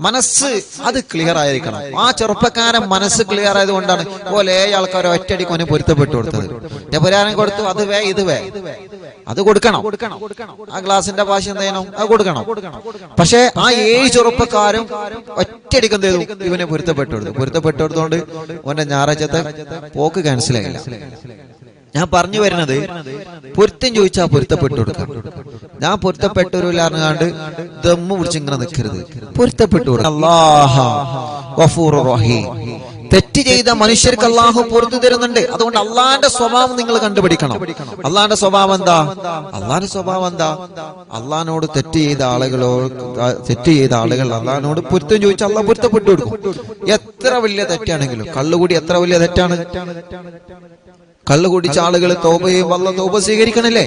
മനസ്സ് അത് ക്ലിയർ ആയിരിക്കണം. ആ ചെറുപ്പക്കാരൻ മനസ്സ് ക്ലിയർ ആയത് കൊണ്ടാണ് പോലെ ആൾക്കാർ ഒറ്റയടിക്കൊനെ പൊരുത്തപ്പെട്ടു കൊടുത്തത്. നഷ്ടപരിഹാരം കൊടുത്തു, അത് അത് കൊടുക്കണം. ആ ഗ്ലാസിന്റെ ഭാഷ എന്തായാലും അത് കൊടുക്കണം. പക്ഷെ ആ 7 ചെറുപ്പക്കാരും ഒറ്റയടിക്ക് എന്ത് ചെയ്തു? ഇവനെ പൊരുത്തപ്പെട്ടെടുത്തോണ്ട് ഓന്റെ ഞായറാഴ്ചത്തെ പോക്ക് ക്യാൻസലായില്ല. ഞാൻ പറഞ്ഞു വരുന്നത്, പൊരുത്തം ചോദിച്ചാൽ പൊരുത്തപ്പെട്ടു കൊടുക്കാം. ഞാൻ പൊരുത്തപ്പെട്ടൊരുല്ലാണ്ട് ദമ്മ് പിടിച്ച് ഇങ്ങനെ നിൽക്കരുത്. പൊരുത്തപ്പെട്ടു കൊടുക്കാം. അല്ലാഹു ഗഫൂറുർ റഹീം. തെറ്റ് ചെയ്ത മനുഷ്യർക്ക് അള്ളാഹു പുറത്തു തരുന്നുണ്ട്. അതുകൊണ്ട് അള്ളാന്റെ സ്വഭാവം നിങ്ങൾ കണ്ടുപിടിക്കണം. അള്ളാന്റെ സ്വഭാവം എന്താ? അള്ളാഹിനോട് തെറ്റ് ചെയ്ത ആളുകൾ അള്ളാഹിനോട് പൊരുത്തം ചോദിച്ചാൽ അള്ളാഹ് പൊരുത്തപ്പെട്ടു കൊടുക്കും. എത്ര വലിയ തെറ്റാണെങ്കിലും. കള്ളുകൂടി എത്ര വലിയ തെറ്റാണ്? കള്ളു കുടിച്ച ആളുകൾ തൗബ സ്വീകരിക്കണല്ലേ?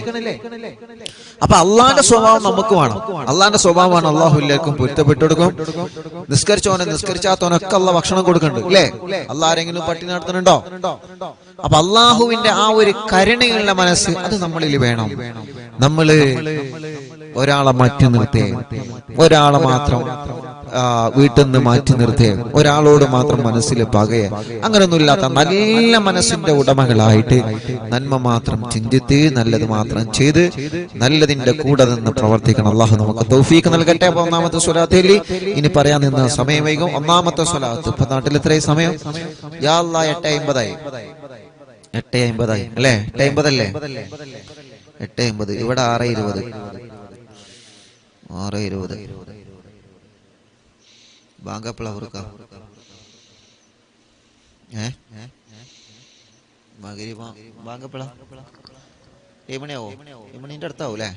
അപ്പൊ അള്ളാന്റെ സ്വഭാവം നമുക്ക് വേണം. അള്ളാന്റെ സ്വഭാവമാണ് അള്ളാഹു എല്ലാവർക്കും പൊരുത്തപ്പെട്ടു കൊടുക്കും. നിസ്കരിച്ചോനെ നിസ്കരിച്ചാത്തോനൊക്കെ അള്ളാഹ് ഭക്ഷണം കൊടുക്കുന്നുണ്ട് അല്ലേ? അള്ളാഹ് ആരെങ്കിലും പട്ടിണി നടത്തുന്നുണ്ടോ? അപ്പൊ അള്ളാഹുവിന്റെ ആ ഒരു കരുണയുള്ള മനസ്സ് അത് നമ്മളിൽ വേണം. നമ്മള് ഒരാളെ മാറ്റി നിർത്തേ, ഒരാളെ മാത്രം വീട്ടിൽ നിന്ന് മാറ്റി നിർത്തേ, ഒരാളോട് മാത്രം മനസ്സിൽ പകയെ, അങ്ങനൊന്നുമില്ലാത്ത നല്ല മനസ്സിന്റെ ഉടമകളായിട്ട് നന്മ മാത്രം ചിന്തിത്ത് നല്ലത് മാത്രം ചെയ്ത് നല്ലതിന്റെ കൂടെ നിന്ന് പ്രവർത്തിക്കണം. അള്ളാഹു നമുക്ക് തൗഫീഖ് നൽകട്ടെ. അപ്പൊ ഒന്നാമത്തെ സ്വലാത്തിൽ ഇനി പറയാൻ നിന്ന് സമയം വൈകും. ഒന്നാമത്തെ സ്വലാത്ത് ഇപ്പൊ നാട്ടിൽ എത്രയും സമയം? യാ അല്ലാഹ് 8:50 8:50 അല്ലേ? 8:50 അല്ലേ? 8:50. ഇവിടെ 6:20 ബാങ്കപ്പള ബാങ്കപ്പള 7 മണിയാവോ? 7 മണിന്റെ അടുത്താവും അല്ലേ?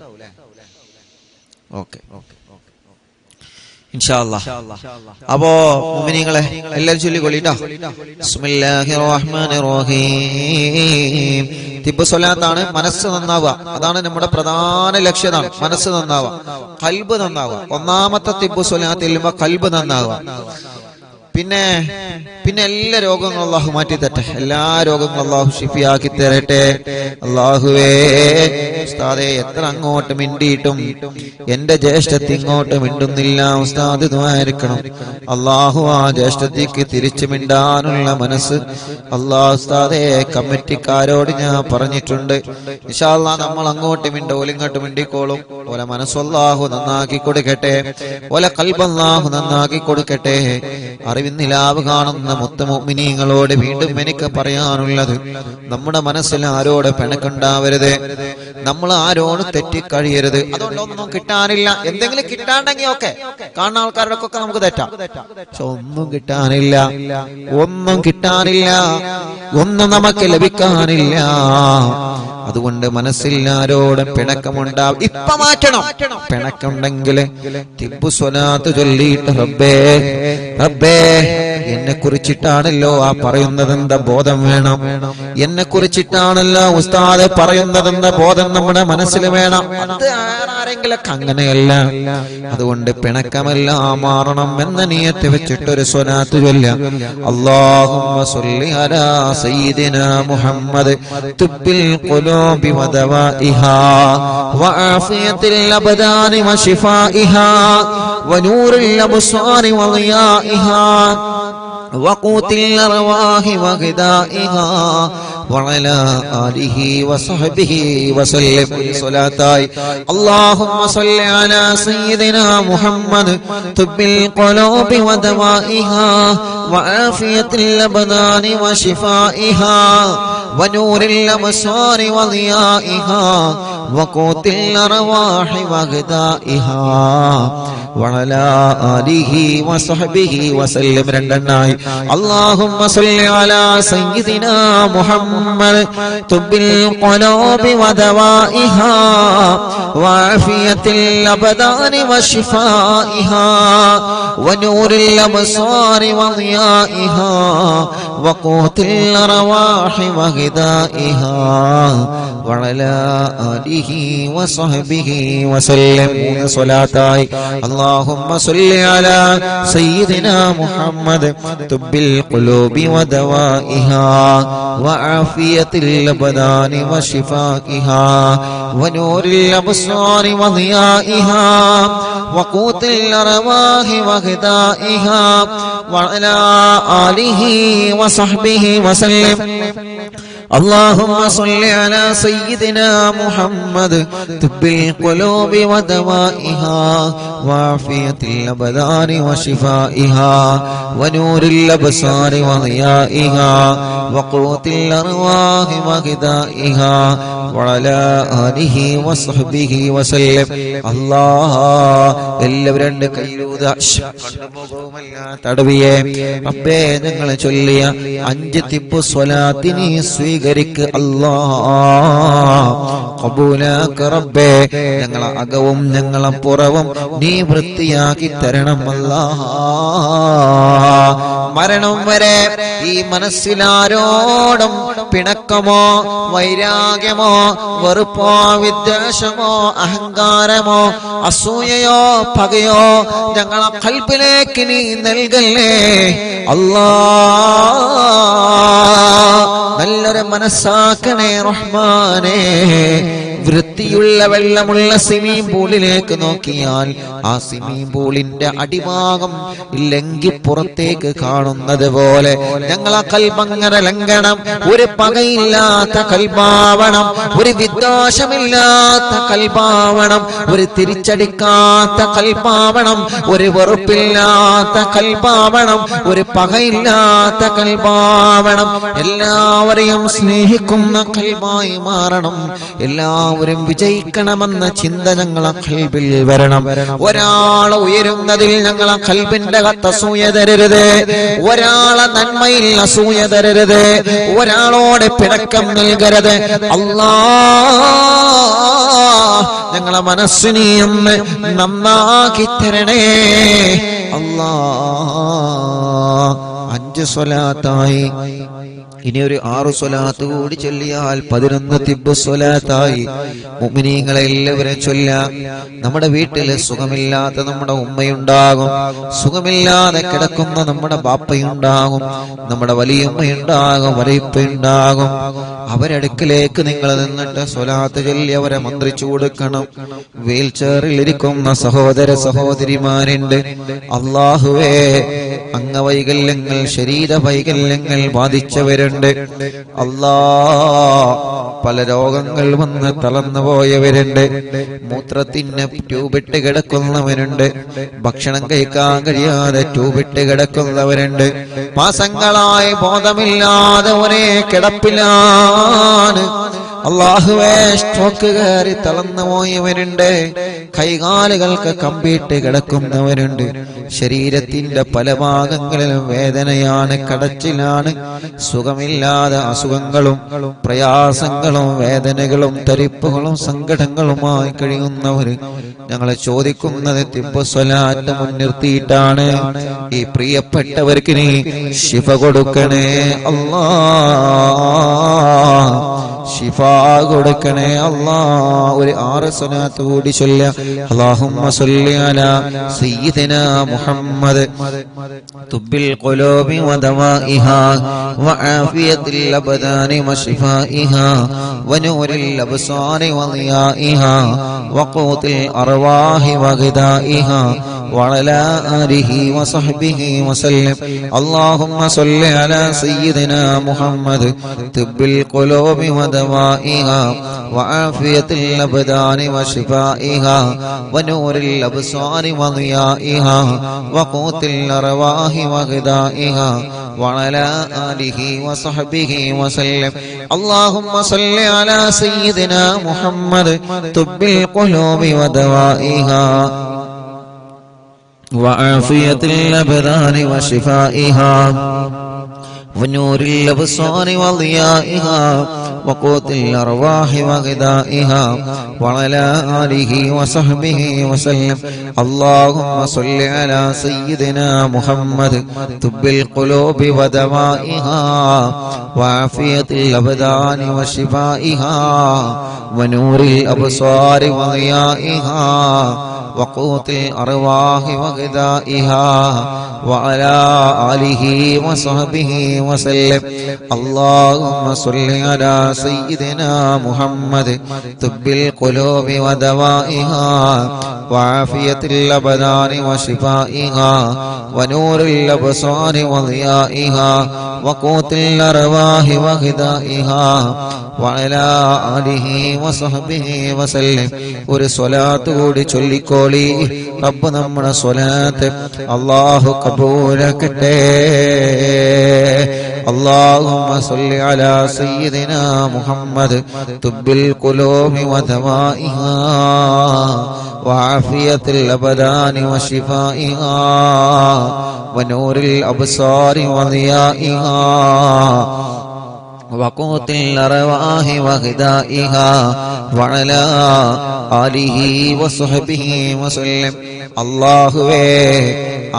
ഓക്കെ ഇൻഷാ അല്ലാഹ്. അപ്പോ മുഅ്മിനീങ്ങളെ എല്ലാവരും ചൊല്ലിക്കൊള്ളിട്ടോ. ബിസ്മില്ലാഹിർ റഹ്മാനിർ റഹീം. തിബ് സ്വലാത്താണ് മനസ്സ് നന്നാവുക. അതാണ് നമ്മുടെ പ്രധാന ലക്ഷ്യം. മനസ്സ് നന്നാവുക, ഖൽബ് നന്നാവുക. ഒന്നാമത്തെ തിബ് സ്വലാത്തിൽ ഖൽബ് നന്നാവുക. പിന്നെ എല്ലാ രോഗങ്ങളും അള്ളാഹു മാറ്റി തരട്ടെ. എല്ലാ രോഗങ്ങളും അള്ളാഹു ഷിഫിയാക്കി തരട്ടെ. അള്ളാഹുവേ ഉസ്താദേ എത്ര അങ്ങോട്ട് മിണ്ടിയിട്ടും എന്റെ ജ്യേഷ്ഠത്തി ഇങ്ങോട്ട് മിണ്ടുന്നില്ല. ഉസ്താദ് ദ്വാരിക്കണം. അള്ളാഹു ആ ജ്യേഷ്ഠത്തിക്ക് തിരിച്ചു മിണ്ടാനുള്ള മനസ്സ് അള്ളാഹു ഉസ്താദേ കമ്മിറ്റിക്കാരോട് ഞാൻ പറഞ്ഞിട്ടുണ്ട്. ഇൻഷാ അല്ലാഹ് നമ്മൾ അങ്ങോട്ട് മിണ്ടോലും ഇങ്ങോട്ട് മിണ്ടിക്കോളും. ഓലെ മനസ്സ് അള്ളാഹു നന്നാക്കി കൊടുക്കട്ടെ. ഓലെ ഖൽബ് അള്ളാഹു നന്നാക്കി കൊടുക്കട്ടെ. അറിവിന്നിലാവ് കാണുന്ന മുത്ത് മുഅ്മിനീങ്ങളോട് വീണ്ടും എനിക്ക് പറയാനുള്ളത്, നമ്മുടെ മനസ്സിൽ ആരോട് പിണക്കുണ്ടാവരുത്. നമ്മൾ ആരോട് തെറ്റിക്കഴിയരുത്. അതുകൊണ്ടൊന്നും കിട്ടാനില്ല. എന്തെങ്കിലും കിട്ടാണ്ടെങ്കിൽ ഒക്കെ കാണുന്ന ആൾക്കാരോടൊക്കെ നമുക്ക് തെറ്റാം. പക്ഷെ ഒന്നും കിട്ടാനില്ല, ഒന്നും നമുക്ക് ലഭിക്കാനില്ല. അതുകൊണ്ട് മനസ്സിൽ ആരോടും പിണക്കമുണ്ടാവും. ഇപ്പൊ മാറ്റണം. പിണക്കുണ്ടെങ്കിൽ തിബ് സ്വലാത്ത് ചൊല്ലിയിട്ട് റബ്ബേ എന്നെ കുറിച്ചിട്ടാണല്ലോ ആ പറയുന്നതെന്ന ബോധം വേണം. എന്നെ കുറിച്ചിട്ടാണല്ലോ ഉസ്താദ് പറയുന്നതെന്ന ബോധം നമ്മുടെ മനസ്സിൽ വേണം. അത് ആരെങ്കിലൊക്കെ അങ്ങനെയല്ല. അതുകൊണ്ട് പിണക്കമെല്ലാം മാറണം എന്ന നിയത്ത് വെച്ചിട്ടൊരു സ്വലാത്ത് ചൊല്ലാം. അല്ലാഹുമ്മ സ്വല്ലി അലാ സയ്യിദിനാ മുഹമ്മദ് തുബ്ബിൽ ഖുലൂബി വദവാഇഹാ വആഫിയത്തിൽ അബ്ദാനി വശിഫാഇഹാ വനൂറിൽ അബ്സാരി വളിയാഇഹാ وقوت الأرواح وغذائها وعلى آله وصحبه وسلم. صلاتاي اللهم صل على سيدنا محمد طب القلوب ودوائها وعافية الأبدان وشفائها ونور الأبصار وضيائها وقوت الأرواح وغذائها وعلى آله وصحبه وسلم. രണ്ടെണ്ണായി اللهم صل على سيدنا محمد طب القلوب ودوائها وعافية الأبدان وشفائها ونور الأبصار وضيائها وقوت الأرواح وغذائها وعلى آله وصحبه وسلم. صلاتاي اللهم صل على سيدنا محمد طب القلوب ودوائها وعافية الأبدان وشفائها ونور الأبصار وضيائها وقوت الأرواح وغذائها وعلى آله وصحبه وسلم. اللهم صل على سيدنا محمد طب القلوب ودوائها وعافية الأبدان وشفائها ونور الأبصار وضيائها وقوت الأرواح وغذائها وعلى آله وصحبه وسلم. الله എല്ലാവരും കയ്യിലൂത തടവിയെ റബ്ബേ ഞങ്ങൾ ചൊല്ലിയ 5 തിബ് സ്വലാത്തിനെ സ്വീകരിക്ക് അല്ലാഹ്. ഖബൂലാക്ക റബ്ബേ. ഞങ്ങളെ അകവും ഞങ്ങളെ പുറവും നീ വൃത്തിയാക്കി തരണം അല്ലാഹ്. മരണം വരെ ഈ മനസ്സിലാരോടും പിണക്കമോ വൈരാഗ്യമോ വെറുപ്പോ വിദ്വേഷമോ അഹങ്കാരമോ അസൂയയോ പകയോ ഞങ്ങളെ ഖൽബിലേക്ക് നീ നൽകല്ലേ അല്ലാ. നല്ലൊരു മനസ്സാക്കണേ റഹ്മാനേ. വൃത്തിയുള്ള വെള്ളമുള്ള സ്വിമ്മിംഗ് പൂളിലേക്ക് നോക്കിയാൽ ആ സ്വിമ്മിംഗ് പൂളിന്റെ അടിഭാഗം ലംഘി പുറത്തേക്ക് കാണുന്നത് പോലെ ഞങ്ങളെ കൽബങ്ങനെ ലംഘനം. ഒരു പകയില്ലാത്ത കൽബാവണം, ഒരു വിദ്വേഷമില്ലാത്ത കൽബാവണം, ഒരു തിരിച്ചടിക്കാത്ത കൽബാവണം, ഒരു വെറുപ്പില്ലാത്ത കൽബാവണം, ഒരു പകയില്ലാത്ത കൽബാവണം. എല്ലാവരെയും സ്നേഹിക്കുന്ന കൽബായി മാറണം. എല്ലാവരും വിജയിക്കണമെന്ന ചിന്ത ഞങ്ങളെ ഖൽബിൽ വരണം. ഒരാളെ ഉയരുന്നതിൽ ഞങ്ങളെ ഖൽബിന്റെ അസൂയ തരരുത്. ഒരാളെ നന്മയിൽ അസൂയ തരരുത്. ഒരാളോട് പിണക്കം നൽകരുത്. അല്ലാഹ് ഞങ്ങളെ മനസ്സിനെ ഒന്ന് നന്നാക്കി തരണേ അല്ലാഹ്. 5 സ്വലാത്തായി, ഇനി ഒരു 6 സ്വലാത്ത് കൂടി ചൊല്ലിയാൽ 11 തിബ്ബ് സ്വലാത്തായി. മുഅ്മിനീങ്ങളെ എല്ലാവരും ചൊല്ലാം. നമ്മുടെ വീട്ടിൽ സുഖമില്ലാത്ത നമ്മുടെ ഉമ്മയുണ്ടാകും, സുഖമില്ലാതെ കിടക്കുന്ന നമ്മുടെ ബാപ്പയുണ്ടാകും, നമ്മുടെ വലിയമ്മയുണ്ടാകും, വലിയപ്പയുണ്ടാകും. അവരടുക്കിലേക്ക് നിങ്ങൾ നിന്നിട്ട് സ്വലാത്ത് ചൊല്ലി അവരെ മന്ത്രിച്ചു കൊടുക്കണം. വീൽ ചെയറിൽ ഇരിക്കുന്ന സഹോദര സഹോദരിമാരുണ്ട്. അല്ലാഹുവേ, അംഗവൈകല്യങ്ങൾ ശരീര വൈകല്യങ്ങൾ ബാധിച്ചവരുണ്ട്. അല്ലാഹ്, പല രോഗങ്ങൾ വന്ന് തളർന്നു പോയവരുണ്ട്. മൂത്രത്തിന് ട്യൂബിട്ട് കിടക്കുന്നവരുണ്ട്. ഭക്ഷണം കഴിക്കാൻ കഴിയാതെ ട്യൂബിട്ട് കിടക്കുന്നവരുണ്ട്. മാസങ്ങളായി ബോധമില്ലാതെ ഒരേ കിടപ്പിലാണ്. അല്ലാഹുവേ, സ്ട്രോക്ക് കയറി തളർന്നു പോയവരുണ്ട്. കൈകാലുകൾക്ക് കമ്പിയിട്ട് കിടക്കുന്നവരുണ്ട്. ശരീരത്തിന്റെ പല ഭാഗങ്ങളിലും വേദനയാണ്, കടച്ചിലാണ്. സുഖമില്ലാതെ അസുഖങ്ങളും പ്രയാസങ്ങളും വേദനകളും തരിപ്പുകളും സങ്കടങ്ങളുമായി കഴിയുന്നവര് ഞങ്ങളെ ചോദിക്കുന്നത് തിബ്ബ് സ്വലാത്ത് മുൻനിർത്തിയിട്ടാണ്. ഈ പ്രിയപ്പെട്ടവർക്ക് നീ ശിഫ കൊടുക്കണേ അല്ലാഹ്, ശിഫ കൊടുക്കണേ അല്ലാഹ്. ഒരു 6 സ്വലാത്ത് കൂടി ചൊല്ലുക. അല്ലാഹുമ്മ സ്വല്ലി അലാ സയ്യിദിനാ മുഹമ്മദ് തുബ്ബിൽ ഖുലൂബി വദവാഇഹാ വആഫിയത്തിൽ അബ്ദാനി വശിഫാഇഹാ വനൂരിൽ അബ്സാരി വളിയാഇഹാ വഖൂതിൽ അർവാഹി വഗദാഇഹാ وعلى آله وصحبه وسلم. اللهم صل على سيدنا محمد طب القلوب ودوائها وعافية الأبدان وشفائها ونور الأبصار وضيائها وقوت الأرواح وغذائها وعلى آله وصحبه وسلم. اللهم صل على سيدنا محمد طب القلوب ودوائها وعافية الأبدان وشفائها ونور الأبصار وضيائها وقوت الأرواح وغذائها وعلى آله وصحبه وسلم. اللهم صل على سيدنا محمد طب القلوب ودوائها وعافية الأبدان وشفائها ونور الأبصار وضيائها وقوت الأرواح وغذائها وعلى آله وصحبه وسلم. اللهم صل على سيدنا محمد طب القلوب ودوائها وعافية الأبدان وشفائها ونور الأبصار وضيائها وقوت الأرواح وغذائها وعلى آله وصحبه وسلم. ഒരു സ്വലാത്ത് കൂടി ചൊല്ലിക്കോളി. റബ്ബ് നമ്മുടെ സ്വലാത്ത് അല്ലാഹു കബൂലാക്കട്ടെ. اللهم صل على سيدنا محمد طب القلوب ودوائها وعافية الأبدان وشفائها ونور الأبصار وضيائها وقوت الأرواح وغذائها وعلى آله وصحبه وسلم. അല്ലാഹുവേ,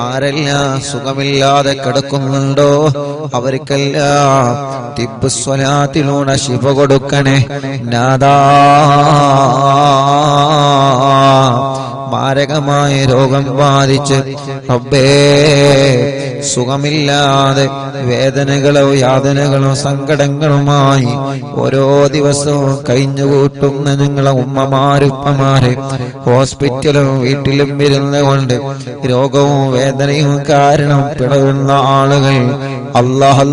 ആരെല്ലാം സുഖമില്ലാതെ കിടക്കുന്നുണ്ടോ അവർക്കെല്ലാം തിബ്ബ് സ്വലാത്തിലൂടെ ശിഫ കൊടുക്കണേ നാദാ. മാരകമായ രോഗം ബാധിച്ച് റബ്ബേ സുഖമില്ലാതെ വേദനകളോ യാതനകളോ സങ്കടങ്ങളുമായി ഓരോ ദിവസവും കഴിഞ്ഞുകൂട്ടുന്ന നിങ്ങളെ ഉമ്മമാരുപ്പമാരെ ഹോസ്പിറ്റലും വീട്ടിലും ഇരുന്നുകൊണ്ട് രോഗവും വേദനയും കാരണം പിടയുന്ന ആളുകൾ അല്ലാഹ്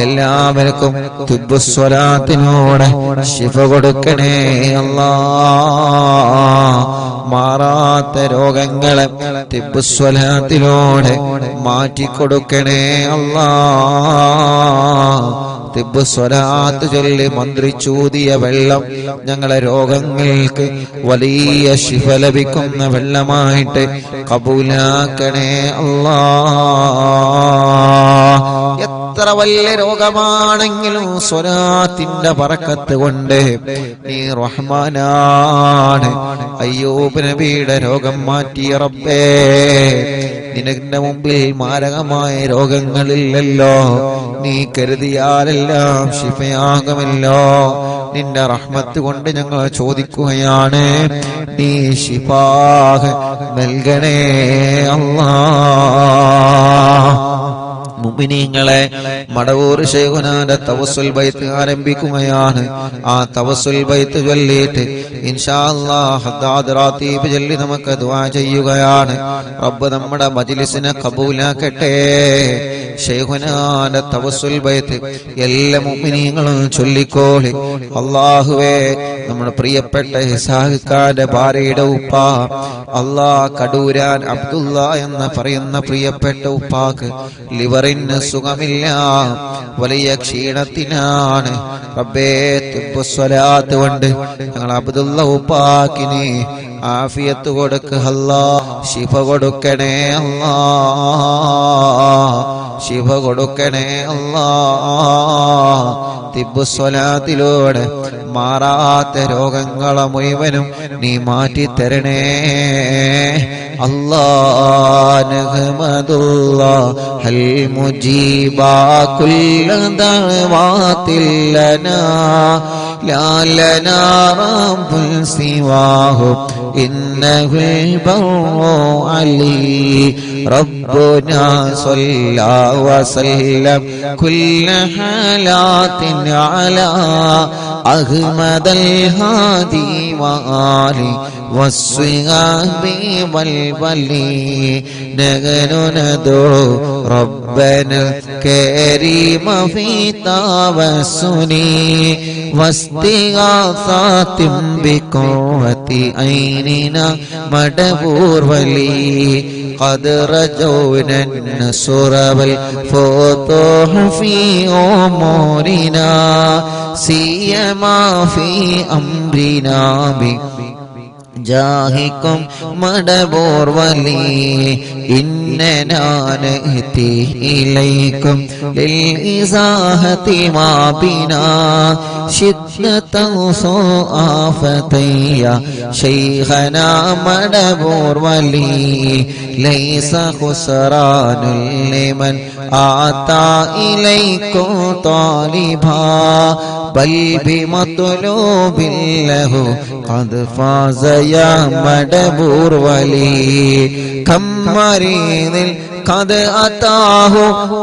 എല്ലാവർക്കും തിബ്ബ് സ്വലാത്തിനോട് ശിഫ കൊടുക്കണേ അല്ലാഹ്. മാറാത്ത രോഗങ്ങളെ തിബ്ബ് സ്വലാത്തിലൂടെ മാറ്റിക്കൊടുക്കണേ അല്ലാഹ്. തിബ്ബ് സ്വലാത്ത് ചൊല്ലി മന്ത്രിച്ചൂതിയ വെള്ളം ഞങ്ങളെ രോഗങ്ങൾക്ക് വലിയ ശിഫ ലഭിക്കുന്ന വെള്ളമായിട്ട് കബൂലാക്കണേ അല്ലാഹ്. എത്ര വലിയ രോഗമാണെങ്കിലും സ്വലാത്തിന്റെ ബറക്കത്ത് കൊണ്ട് നീ റഹ്മാനാണ്. അയ്യൂബ് നബിയുടെ രോഗം മാറ്റിയ റബ്ബേ, നിനന്റെ മുമ്പിൽ മാരകമായ രോഗങ്ങളില്ലല്ലോ. നീ കരുതിയാലെല്ലാം ശിഫയാകുമല്ലോ. നിന്റെ റഹ്മത്ത് കൊണ്ട് ഞങ്ങൾ ചോദിക്കുകയാണ്, നീ ശിഫാഹ് നൽകണേ അല്ലാഹ്. മുഅ്മിനീങ്ങളെ, മടവൂർ ശൈഖുനാന്റെ തവസ്സുൽ ബൈത്ത് ആരംഭിക്കുകയാണ്. ആ തവസ്സുൽ ബൈത്ത് ചൊല്ലിയിട്ട് ഇൻഷാ അല്ലാഹ് ഹദ്ദാദ് റാത്തീബ് ചൊല്ലി നമുക്ക് ദുആ ചെയ്യുകയാണ്. റബ്ബ് നമ്മുടെ മജ്ലിസിനെ കബൂലാക്കട്ടെ. ശൈഖുനാന്റെ തവസ്സുൽ ബൈത്ത് എല്ലാ മുഅ്മിനീങ്ങളും ചൊല്ലിക്കോളി. അല്ലാഹുവേ, നമ്മുടെ പ്രിയപ്പെട്ട ഇസ്ഹാഖിന്റെ ഭാര്യയുടെ ഉപ്പ അല്ലാഹ് കടൂരാൻ അബ്ദുള്ള എന്ന് പറയുന്ന പ്രിയപ്പെട്ട ഉപ്പാക്ക് ലിവറിന് സുഖമില്ല, വലിയ ക്ഷീണത്തിനാണ്. റബ്ബേ, തിബ്ബ് സ്വലാത്ത് കൊണ്ട് ഞങ്ങൾ അബ്ദുള്ള ഉപ്പാക്കിന് ആഫിയത്ത് കൊടുക്ക അല്ലാഹ്. ശിഫ കൊടുക്കണേ അല്ലാഹ്, ശിഫ കൊടുക്കണേ അല്ലാഹ്. തിബ്ബ് സ്വലാത്തിലൂടെ മാറാത്ത രോഗങ്ങളെ മുഴുവനും നീ മാറ്റി തരണേ അല്ലാഹ്. നഹ്മദുല്ലാഹൽ മുജീബാ കുല്ല ദഅവാതിൽ ലനാ ലാ ലനാ റബ്ബുൻ സിവാഹു ഇന്നഹുൽ ബർറു അലി റബ്ബുനാ സ്വല്ലാ വസല്ലം കുല്ല ഹാലാത്തിൻ അലാ അഹ്മദൽ ഹാദി വആലി വസ്വഹാബി വൽവലി നഗനു നദു റബ്ബന കരീമ ഫീ തവസ്സുനി വസ്തിഗാസാതിം ബിഖുവതി ഐനിന മടബൂർ വലി قد رجونا النصر والفتوح في أمورنا سيما في أمرنا جاهكم مدبور ولي إننا نأتي إليكم للإزاحة ما بنا شدة سوء فتيا شيخنا مدبور ولي ليس خسران لمن آتى إليكم طالبا بل بمطلوب له قد فاز يا مدبور ولي كم مريض قد أتاه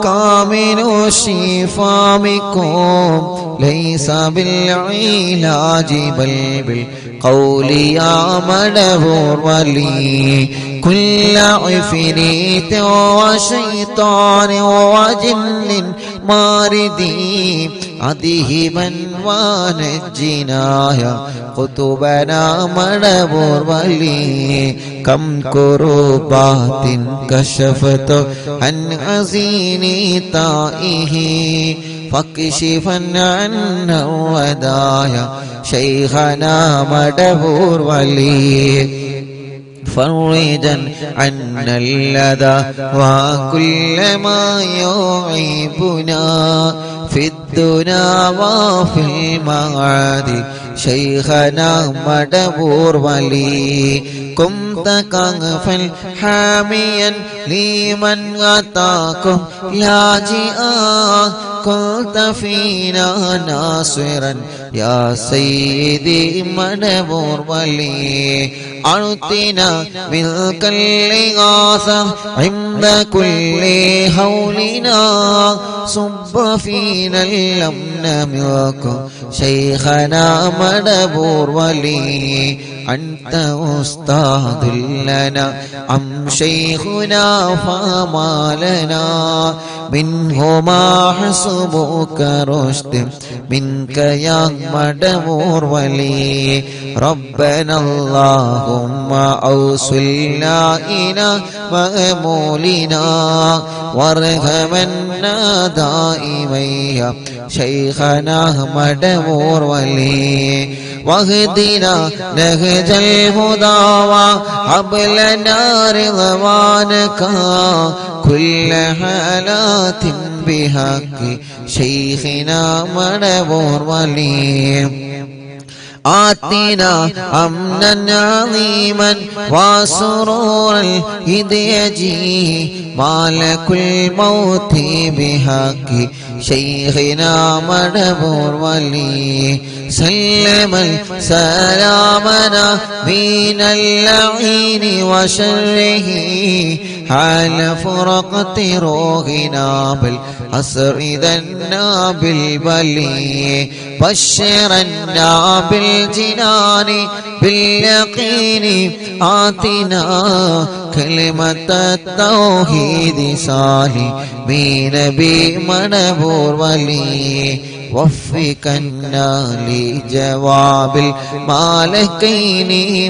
كامل الشفاء منكم ليس بالعلاج بل بالقول يا مدبور ولي كل عفريت وشيطان وجن ماردي أذهبا ونجنا يا قطبنا مدبور ولي كم كربات كشفت عن حزين طائه فاكشفا عنا ودايا شيخنا مدبور ولي فرجا عنا اللذى وكل ما يعيبنا في الدنيا وفي المعاد شيخنا مدبور ولي كنت كغفا حاميا لمن أتاكم لاجئا كنت فينا ناصرا يا سيدي مدبور ولي أعطنا منك الإغاثة عند كل هولنا صب فينا الأمن منكم شيخنا مدبور ولي أنت أستاذ لنا أم شيخنا فما لنا منهما حسبك رشد منك يا مدبور ولي ربنا اللهم أوصلنا إلى مأمولنا وارحمنا دائما يا شيخنا مدبور ولي واهدنا نهج الهدى وهب لنا رضوانك كل حالات بحق شيخنا مدبور ولي آتنا أمنا عظيما وسرورا إذ يجي مالك الموت بحق شيخنا مدبور ولي سلم سلامنا من اللعين وشره حال فرقة روحنا بالأسر ذنا بالبلي بشرنا بالجنان باليقين آتنا كلمة التوحيد سالمين بمدبور ولي وفقنا لجواب المالكين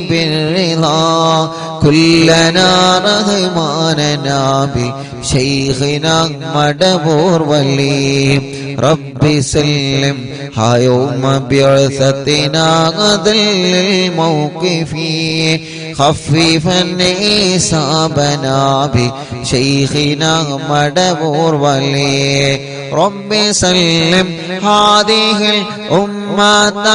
بالرضا كلنا رحماننا بشيخنا مدبور ولي رب سلم يوم بعثتنا ذل الموقف خففا حسابنا بشيخنا مدبور ولي رب سلم هذه الأمة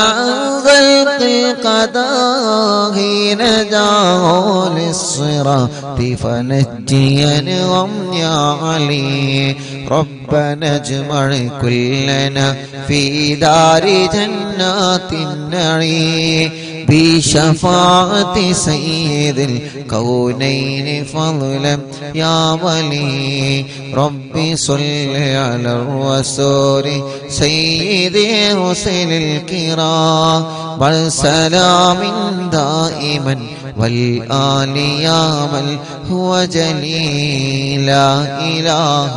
غلق القضاء نجاه للصراط فنجينهم يا علي ربنا اجمع كلنا في دار جنات النعيم بشفاعة سيد الكونين فضلا يا ولي ربي صل على الرسول سيد رسل الكرام والسلام دائما والآل يا من هو جليل لا إله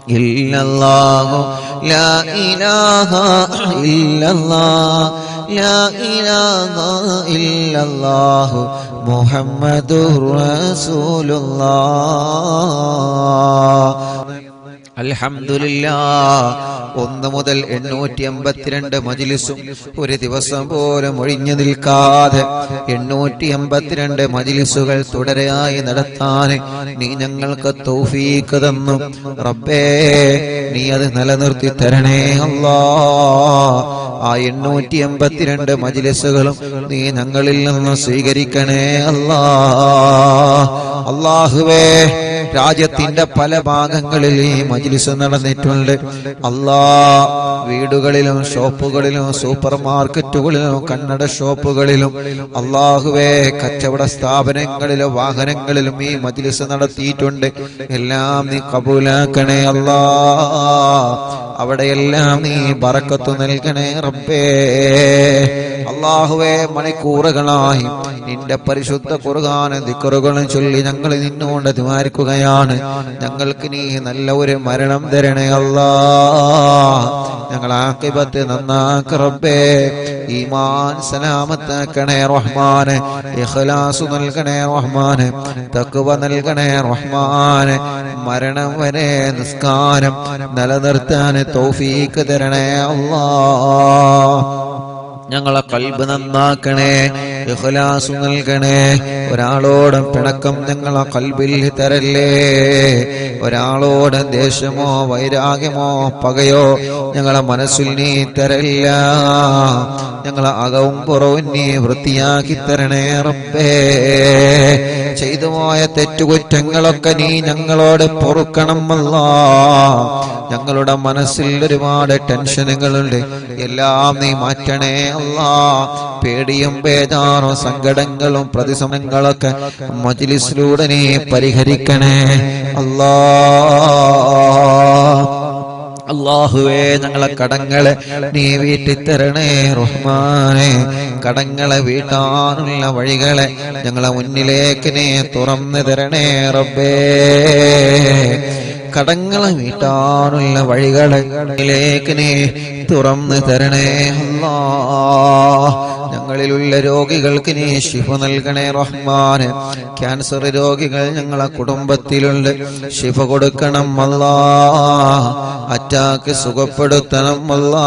إلا الله لا إله إلا الله لا إله إلا الله محمد رسول الله അൽഹംദുലില്ലാഹ് 1 മുതൽ 852 മജ്ലിസും ഒരു ദിവസം പോലും ഒഴിഞ്ഞു നിൽക്കാതെ 852 മജ്ലിസുകൾ തുടരെയായി നടത്താൻ നീ ഞങ്ങൾക്ക് തൗഫീഖ് തന്നു റബ്ബേ നീ അത് നിലനിർത്തി തരണേ അല്ലാഹ് ആ 852 മജ്ലിസുകളും നീ ഞങ്ങളിൽ നിന്ന് സ്വീകരിക്കണേ അല്ലാഹ് അല്ലാഹുവേ രാജ്യത്തിന്റെ പല ഭാഗങ്ങളിൽ ഈ മജ്ലിസ് നടന്നിട്ടുണ്ട് അല്ലാഹ് വീടുകളിലും ഷോപ്പുകളിലും സൂപ്പർ മാർക്കറ്റുകളിലും കണ്ണട ഷോപ്പുകളിലും അല്ലാഹുവേ കച്ചവട സ്ഥാപനങ്ങളിലും വാഹനങ്ങളിലും ഈ മജ്ലിസ് നടത്തിയിട്ടുണ്ട് എല്ലാം നീ കബൂലാക്കണേ അല്ലാഹ് അവിടെയെല്ലാം നീ ബറക്കത്ത് നൽകണേ റബ്ബേ അല്ലാഹുവേ മണിക്കൂറുകളായി നിന്റെ പരിശുദ്ധ ഖുർആനും ദിക്റുകളും ചൊല്ലി ഞങ്ങൾ നിന്നോട് ദ്വാരിക്കുകയാണ് ഞങ്ങൾക്ക് നീ നല്ല ഒരു മരണം തരണേ അല്ലാഹ് ഞങ്ങൾ ആഖിബത്ത് നന്നാക്ക റബ്ബേ ഈമാൻ സലാമത്താക്കണേ റഹ്മാനെ ഇഖ്ലാസ് നൽകണേ റഹ്മാനെ തഖ്വ നൽകണേ റഹ്മാനെ മരണം വരെ നിസ്കാരം നിലനിർത്താൻ തൗഫീഖ് തരണേ അല്ലാഹ് ഞങ്ങളെ ഖൽബ് നന്നാക്കണേ ഇഖ്ലാസ് നൽകണേ ഒരാളോടും പിണക്കം ഞങ്ങളെ ഖൽബിൽ തരല്ലേ ഒരാളോട് ദേഷ്യമോ വൈരാഗ്യമോ പകയോ ഞങ്ങളെ മനസ്സിൽ നീ തരല്ല ഞങ്ങളെ അകവും പുറവും നീ വൃത്തിയാക്കി തരണേ റബ്ബേ. ചെയ്തുപോയ തെറ്റുകുറ്റങ്ങളൊക്കെ നീ ഞങ്ങളോട് പൊറുക്കണം അല്ലാ. ഞങ്ങളുടെ മനസ്സിൽ ഒരുപാട് ടെൻഷനുകളുണ്ട്, എല്ലാം നീ മാറ്റണേ അല്ലാ. പേടിയും ബേജാറും സങ്കടങ്ങളും പ്രതിസന്ധികളൊക്കെ മജ്‌ലിസിലൂടെ നീ പരിഹരിക്കണേ അല്ലാ. അല്ലാഹുവേ, ഞങ്ങളെ കടങ്ങളെ നീ വീട്ടിത്തരണേ റഹ്മാനെ. കടങ്ങളെ വീട്ടാനുള്ള വഴികളെ ഞങ്ങളെ മുന്നിലേക്ക് നീ തുറന്നു തരണേ റബ്ബേ. കടങ്ങളെ വീട്ടാനുള്ള വഴികളിലേക്ക് നീ തുറന്നു തരണേ അല്ലാ. ഞങ്ങളിലുള്ള രോഗികൾക്ക് നീ ശിഫ നൽകണേ റഹ്മാനെ. ക്യാൻസർ രോഗികൾ ഞങ്ങളെ കുടുംബത്തിലുണ്ട്, ശിഫ കൊടുക്കണം അല്ലാ. അറ്റാക്ക് സുഖപ്പെടുത്തണം അല്ലാ.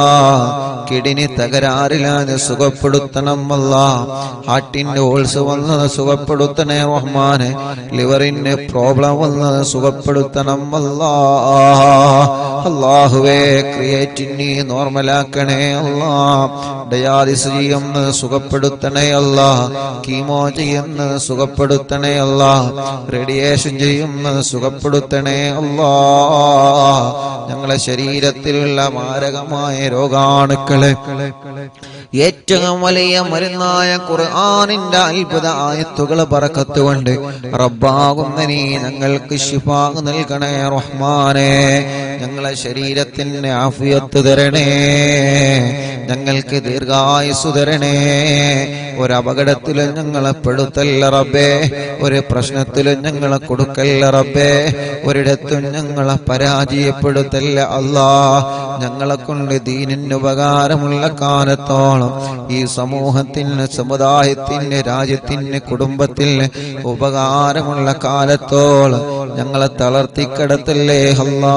കിഡ്നി തകരാറില്ലാതെ സുഖപ്പെടുത്തണം അല്ലാ. ഹാർട്ടിന്റെ ഓൾസ് വന്നത് സുഖപ്പെടുത്തണേ റഹ്മാനെ. ലിവറിന്റെ പ്രോബ്ലം വന്നത് സുഖപ്പെടുത്തണം അല്ലാ. അല്ലാഹുവേ, ക്രിയേറ്റിനി നോർമലാക്കണേ അല്ലാ. ഡയാലിസിസ് ചെയ്യുന്നത് സുഖപ്പെടുത്തണേ അല്ലാ. കീമോ ചെയ്യുന്നത് സുഖപ്പെടുത്തണേ അല്ലാ. റേഡിയേഷൻ ചെയ്യുന്നത് സുഖപ്പെടുത്തണേ അല്ലാ. ഞങ്ങളെ ശരീരത്തിലുള്ള മാരകമായ രോഗാണുക്കളെ ഏറ്റവും വലിയ മരുന്നായ ഖുർആനിന്റെ അത്ഭുത ആയത്തുകൾ ബറക്കത്ത് കൊണ്ട് റബ്ബാകുന്ന നീ ഞങ്ങൾക്ക് ശിഫാ നൽകണേ റഹ്മാനെ. ഞങ്ങളെ ശരീരത്തിന് ആഫിയത്ത് തരണേ, ഞങ്ങൾക്ക് ദീർഘായുസ്സു തരണേ. ഒരപകടത്തിലും ഞങ്ങളെ പെടുത്തല്ല റബ്ബേ, ഒരു പ്രശ്നത്തിലും ഞങ്ങളെ കൊടുക്കല്ല റബ്ബേ, ഒരിടത്തും ഞങ്ങളെ പരാജയപ്പെടുത്തല്ല അല്ലാ. ഞങ്ങളെ കൊണ്ട് ദീനിന് ഉപകാരമുള്ള കാലത്തോളം ഈ സമൂഹത്തിന്, സമുദായത്തിന്, രാജ്യത്തിന്, കുടുംബത്തിന് ഉപകാരമുള്ള കാലത്തോളം ഞങ്ങളെ തളർത്തിക്കിടത്തല്ലേ അല്ലാ.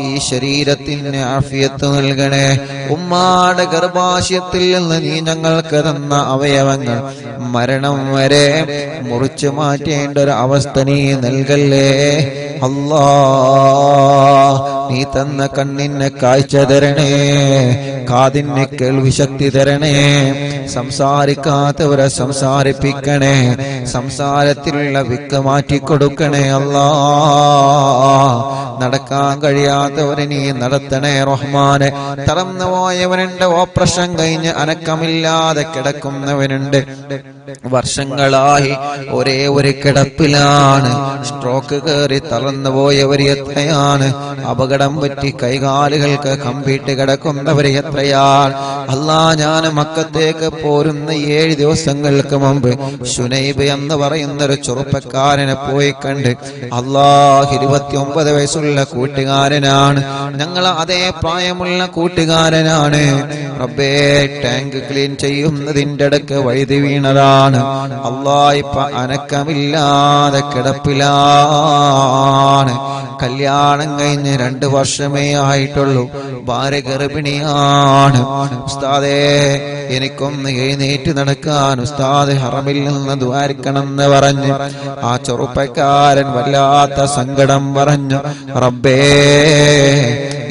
ഈ ശരീരത്തിന് ആഫിയത്ത് നൽകണേ. ഉമ്മാടെ ഗർഭാശയത്തിൽ നിന്ന് നീ ഞങ്ങൾക്ക് തന്ന അവയവങ്ങൾ മരണം വരെ മുറിച്ചു മാറ്റേണ്ട ഒരു അവസ്ഥ നീ നൽകല്ലേ അല്ലാ. നീ തന്ന കണ്ണിന് കാഴ്ച തരണേ, കാതിന് കേൾവി ശക്തി തരണേ, സംസാരിക്കാത്തവരെ സംസാരിപ്പിക്കണേ, സംസാരത്തിലുള്ള വിക്ക് മാറ്റിക്കൊടുക്കണേ അല്ലാ. നടക്കാൻ കഴിയാത്തവരെ നീ നടത്തണേ റഹ്മാനെ. തളർന്നു പോയവനുണ്ട്, ഓപ്പറേഷൻ കഴിഞ്ഞ് അനക്കമില്ലാതെ കിടക്കുന്നവനുണ്ട്, വർഷങ്ങളായി ഒരേ ഒരു കിടപ്പിലാണ്. സ്ട്രോക്ക് കയറി തളർന്നു പോയവർ എത്രയാണ്, അപകടം പറ്റി കൈകാലുകൾക്ക് കമ്പിട്ട് കിടക്കുന്നവർ എത്രയാണ്. അല്ലാ, ഞാൻ മക്കത്തേക്ക് പോരുന്ന 7 ദിവസങ്ങൾക്ക് മുമ്പ് ശുനൈബ് എന്ന് പറയുന്ന ഒരു ചെറുപ്പക്കാരനെ പോയി കണ്ട്. അല്ലാ, 29 വയസ്സുള്ള കൂട്ടുകാരനാണ്, ഞങ്ങൾ അതേ പ്രായമുള്ള കൂട്ടുകാരനാണ്. റബ്ബേ, ടാങ്ക് ക്ലീൻ ചെയ്യുന്നതിന്റെ ഇടക്ക് വഴുതി വീണതാണ്. അല്ലാ, ഇപ്പൊ അനക്കമില്ലാതെ കിടപ്പിലാണ്. കല്യാണം കഴിഞ്ഞ് 2 വർഷമേ ആയിട്ടുള്ളൂ, ഭാര്യ ഗർഭിണിയാണ്. ഉസ്താദേ, എനിക്കൊന്ന് എഴുന്നേറ്റ് നടക്കാൻ ഉസ്താദ് ഹറമിൽ നിന്ന് ദ്വാരിക്കണമെന്ന് പറഞ്ഞു. ആ ചെറുപ്പക്കാരൻ വല്ലാത്ത സങ്കടം പറഞ്ഞു. റബ്ബേ,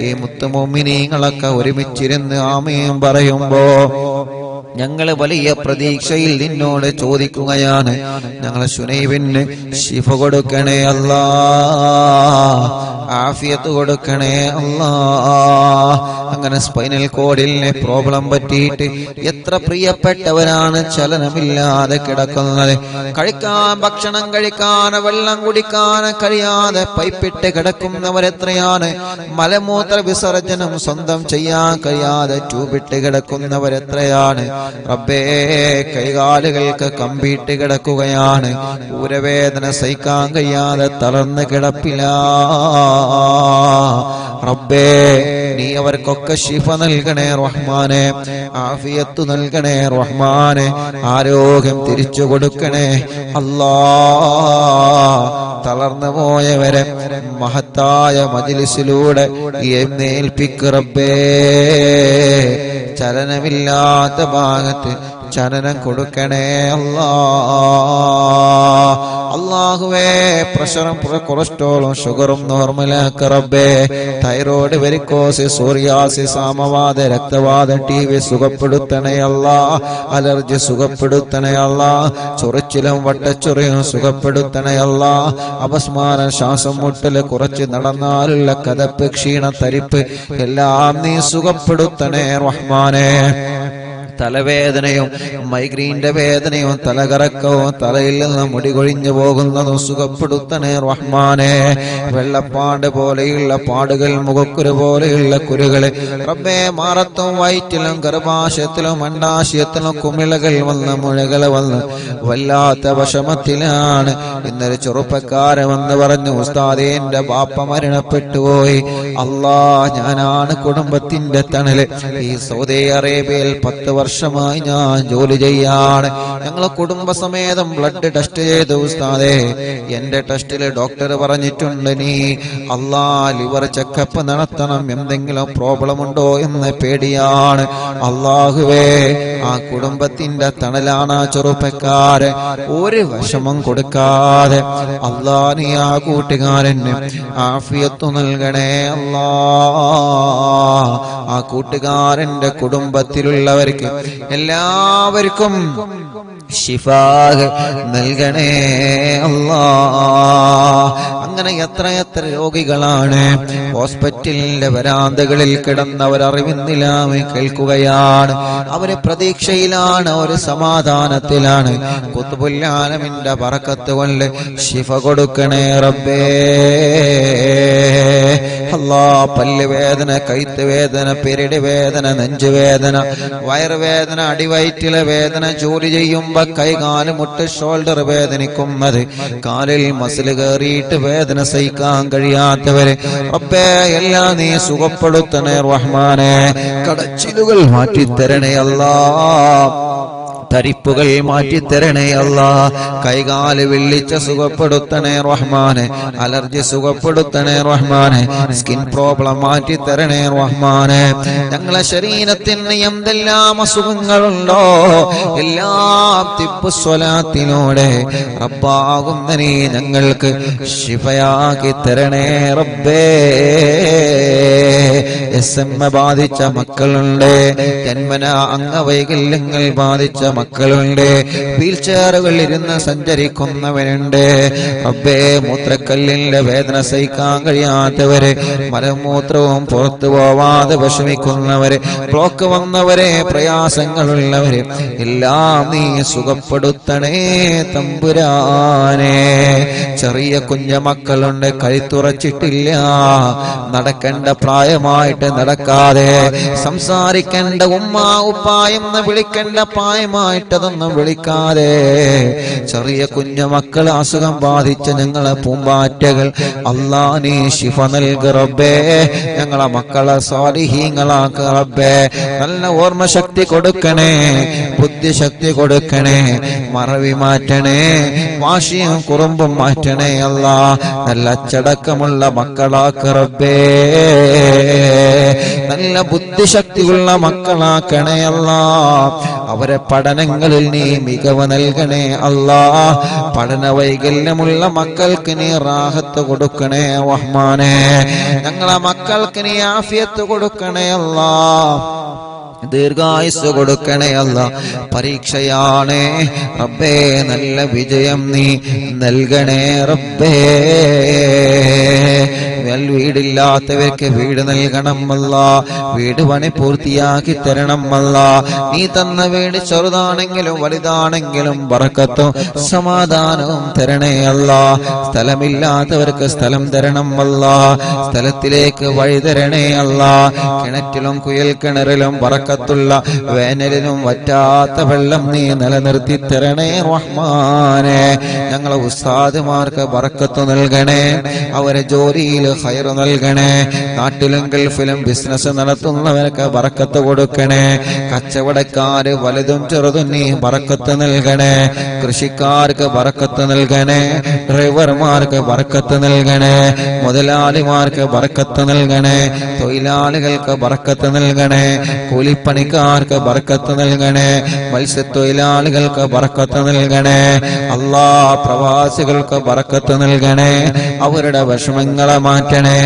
ഈ മുത്തുമോമിനീങ്ങളൊക്കെ ഒരുമിച്ചിരുന്ന് ആമീൻ പറയുമ്പോ ഞങ്ങള് വലിയ പ്രതീക്ഷയിൽ നിന്നോട് ചോദിക്കുകയാണ്. ഞങ്ങളെ ശുനൈബിന് ശിഫ കൊടുക്കണേ അല്ലാ, ആഫിയത്ത് കൊടുക്കണേ അല്ലാ. അങ്ങനെ സ്പൈനൽ കോഡിലെ പ്രോബ്ലം പറ്റിയിട്ട് എത്ര പ്രിയപ്പെട്ടവരാണ് ചലനമില്ലാതെ കിടക്കുന്നത്. കഴിക്കാൻ, ഭക്ഷണം കഴിക്കാൻ, വെള്ളം കുടിക്കാൻ കഴിയാതെ പൈപ്പിട്ട് കിടക്കുന്നവരെത്രയാണ്. മലമൂത്ര വിസർജനം സ്വന്തം ചെയ്യാൻ കഴിയാതെ ട്യൂബിട്ട് കിടക്കുന്നവരെത്രയാണ്. റബ്ബേ, കൈകാലുകൾക്ക് കമ്പിട്ട് കിടക്കുകയാണ്, ഊരവേദന സഹിക്കാൻ കഴിയാതെ തളർന്ന് കിടപ്പില്ല. റബ്ബേ, നീ അവർക്കൊക്കെ ശിഫ നൽകണേ റഹ്മാനെ, ആഫിയത്ത് നൽകണേ റഹ്മാനെ, ആരോഗ്യം തിരിച്ചു കൊടുക്കണേ അല്ലാ. തളർന്നു പോയവരെ മഹത്തായ മജ്‌ലിസിലൂടെ എഴുന്നേൽപ്പിക്ക് റബ്ബേ. ചലനമില്ലാത്ത ഭാഗത്ത് ചലനം കൊടുക്കണേ അല്ലാ. അല്ലാഹുവേ പ്രഷറും കൊളസ്ട്രോളും ഷുഗറും നോർമലാക്ക റബ്ബേ. തൈറോയ്ഡ്, വെരിക്കോസിസ്, സോറിയാസിസ്, ആമവാദ, രക്തവാദ, ടി വി സുഖപ്പെടുത്തണേ അല്ലാ. അലർജി സുഖപ്പെടുത്തണേ അല്ലാ. ചൊറിച്ചിലും വട്ടച്ചൊറിയും സുഖപ്പെടുത്തണേ അല്ലാ. അപസ്മാരം, ശ്വാസം മുട്ടല്, കുറച്ച് നടന്നാലുള്ള കതപ്പ്, ക്ഷീണ, തരിപ്പ് എല്ലാം നീ സുഖപ്പെടുത്തണേ റഹ്മാനേ. തലവേദനയും മൈഗ്രീന്റെ വേദനയും തലകറക്കവും തലയിൽ നിന്ന് മുടി കൊഴിഞ്ഞു പോകുന്നതും സുഖപ്പെടുത്തണേ റഹ്മാനേ. വെള്ളപ്പാട് പോലെയുള്ള പാടുകൾ, മുഖക്കുരു പോലെയുള്ള കുരുകള് റബ്ബേ, മാറത്തും വയറ്റിലും ഗർഭാശയത്തിലും അണ്ഡാശയത്തിലും കുമിളകൾ വന്ന് മുഴകൾ വന്ന് വല്ലാത്ത വിഷമത്തിലാണ്. ഇന്നൊരു ചെറുപ്പക്കാരൻ വന്ന് പറഞ്ഞു, ഉസ്താദേ എന്റെ ബാപ്പ മരണപ്പെട്ടുപോയി. അല്ലാ, ഞാനാണ് കുടുംബത്തിന്റെ തണല്. ഈ സൗദി അറേബ്യയിൽ 10 വർഷമായി ഞാൻ ജോലി ചെയ്യാണ്. ഞങ്ങൾ കുടുംബസമേതം ബ്ലഡ് ടെസ്റ്റ് ചെയ്തു ഉസ്താദേ. എന്റെ ടെസ്റ്റില് ഡോക്ടർ പറഞ്ഞിട്ടുണ്ട്, നീ ലിവർ ചെക്കപ്പ് നടത്തണം, എന്തെങ്കിലും പ്രോബ്ലം ഉണ്ടോ എന്ന് പേടിയാണ്. അല്ലാഹുവേ, ആ കുടുംബത്തിന്റെ തണലാണ് ആ ചെറുപ്പക്കാരൻ. ഒരു വിഷമം കൊടുക്കാതെ അല്ലാ, നീ ആ കൂട്ടുകാരന് ആഫിയത്ത് നൽകണേ അല്ലാ. ആ കൂട്ടുകാരന്റെ കുടുംബത്തിലുള്ളവർക്ക് എല്ലാവർക്കും ശിഫാഹ് നൽകണേ അല്ലാ. അങ്ങനെ എത്ര രോഗികളാണ് ഹോസ്പിറ്റലിന്റെ വരാന്തകളിൽ കിടന്നവർ അറിവിന്നില്ലാമെ കേൾക്കുകയാണ്. അവര് പ്രതീക്ഷയിലാണ്, ഒരു സമാധാനത്തിലാണ്. ഖുത്ബുൽ ആലമിന്റെ ബറക്കത്ത് കൊണ്ട് ശിഫ കൊടുക്കണേ റബ്ബേ. അല്ലാ, പല്ല് വേദന, കൈത്ത് വേദന, പെരടി വേദന, നെഞ്ചുവേദന, വയറുവേദന, അടിവയറ്റിലെ വേദന, ജോലി ചെയ്യുമ്പോ കൈകാല് മുട്ട് ഷോൾഡർ വേദനിക്കുന്നത്, കാലിൽ മസിൽ കയറിയിട്ട് വേദന സഹിക്കാൻ കഴിയാത്തവര് റബ്ബേ എല്ലാം നീ സുഖപ്പെടുത്തണേ റഹ്മാനേ. കടച്ചിലുകൾ മാറ്റിത്തരണേ അല്ലാ. തരിപ്പുകൾ മാറ്റിത്തരണേ അല്ലാ. കൈകാല് വെള്ളിച്ച സുഖപ്പെടുത്തണേ റഹ്മാനെ. അലർജി സുഖപ്പെടുത്തണേ റഹ്മാനെ. സ്കിൻ പ്രോബ്ലം മാറ്റിത്തരണേ റഹ്മാനെ. ഞങ്ങളെ ശരീരത്തിന് എന്തെല്ലാം അസുഖങ്ങളുണ്ടോ എല്ലാം തിബ്ബു സ്വലാത്തിലൂടെ റബ്ബാകുന്ന നീ ഞങ്ങൾക്ക് ശിഫയാക്കി തരണേ റബ്ബേ. SMA ബാധിച്ച മക്കളുണ്ട്, ജന്മന അംഗവൈകല്യങ്ങൾ ബാധിച്ച മക്കളുണ്ട്, വീൽ ചെയറുകളിൽ ഇരുന്ന് സഞ്ചരിക്കുന്നവരുണ്ട് റബ്ബേ. മൂത്രക്കല്ലിന്റെ വേദന സഹിക്കാൻ കഴിയാത്തവര്, മലമൂത്രവും പുറത്തു പോവാതെ വിഷമിക്കുന്നവര്, ബ്ലോക്ക് വന്നവരെ, പ്രയാസങ്ങളുള്ളവര് എല്ലാം നീ സുഖപ്പെടുത്തണേ തമ്പുരാനെ. ചെറിയ കുഞ്ഞ മക്കളുണ്ട്, കഴുത്തുറച്ചിട്ടില്ല, നടക്കേണ്ട പ്രായമായിട്ട് നടക്കാതെ, സംസാരിക്കേണ്ട ഉമ്മ ഉപ്പ എന്ന് വിളിക്കേണ്ട പ്രായമായിട്ടതൊന്നും വിളിക്കാതെ, ചെറിയ കുഞ്ഞു മക്കൾ അസുഖം ബാധിച്ച ഞങ്ങളെ പൂമ്പാറ്റകൾ അല്ലാ നീ ശിഫ നൽക റബ്ബേ. ഞങ്ങളെ മക്കളെ സാലിഹീങ്ങളാക്ക റബ്ബേ. നല്ല ഓർമ്മശക്തി കൊടുക്കണേ, ബുദ്ധിശക്തി കൊടുക്കണേ, മറവി മാറ്റണേ, വാശിയും കുറുമ്പും മാറ്റണേ അല്ലാ. നല്ല അച്ചടക്കമുള്ള മക്കളാക്ക റബ്ബേ. നല്ല ബുദ്ധിശക്തിയുള്ള മക്കളാക്കണേ അല്ലാ. അവരെ പഠനങ്ങളിൽ നീ മികവ് നൽകണേ അല്ലാ. പഠന വൈകല്യമുള്ള മക്കൾക്ക് നീ റാഹത്ത് കൊടുക്കണേ റഹ്മാനേ. ഞങ്ങളെ മക്കൾക്ക് നീ ആഫിയത്ത് കൊടുക്കണേ അല്ലാ. ദീർഘായുസ് കൊടുക്കണേ അല്ലാ. പരീക്ഷയാണ് റബ്ബേ, നല്ല വിജയം നീ നൽകണേ റബ്ബേ. വീടില്ലാത്തവർക്ക് വീട് നൽകണം അല്ലാ. വീട് പണി പൂർത്തിയാക്കി തരണം അല്ലാ. നീ തന്ന വീട് ചെറുതാണെങ്കിലും വലുതാണെങ്കിലും ബറക്കത്തും സമാധാനവും തരണേ അല്ലാ. സ്ഥലമില്ലാത്തവർക്ക് സ്ഥലം തരണം അല്ലാ. സ്ഥലത്തിലേക്ക് വഴി തരണേ അല്ലാ. കിണറ്റിലും കുയൽ കിണറിലും ബറക്കത്തുള്ള വേനലിലും വറ്റാത്ത വെള്ളം നീ നിലനിർത്തി തരണേ റഹ്മാനെ. ഞങ്ങളെ ഉസ്താദുമാർക്ക് ബറക്കത്ത് നൽകണേ. അവരെ ജോലിയിൽ ഖൈർ നൽകണേ. നൽകണേ. നാട്ടിലും ഗൾഫിലും ബിസിനസ് നടത്തുന്നവർക്ക് ബറക്കത്ത് കൊടുക്കണേ. കച്ചവടക്കാര് വലുതും ചെറുതും നീ ബറക്കത്ത് നൽകണേ. കൃഷിക്കാർക്ക് ബറക്കത്ത് നൽകണേ. ഡ്രൈവർമാർക്ക് ബറക്കത്ത് നൽകണേ. മുതലാളിമാർക്ക് ബറക്കത്ത് നൽകണേ. തൊഴിലാളികൾക്ക് ബറക്കത്ത് നൽകണേ. കൂലിപ്പണിക്കാർക്ക് ബറക്കത്ത് നൽകണേ. മത്സ്യത്തൊഴിലാളികൾക്ക് ബറക്കത്ത് നൽകണേ. അല്ലാ, പ്രവാസികൾക്ക് ബറക്കത്ത് നൽകണേ. അവരുടെ വിഷമങ്ങളെ മാറ്റണേ.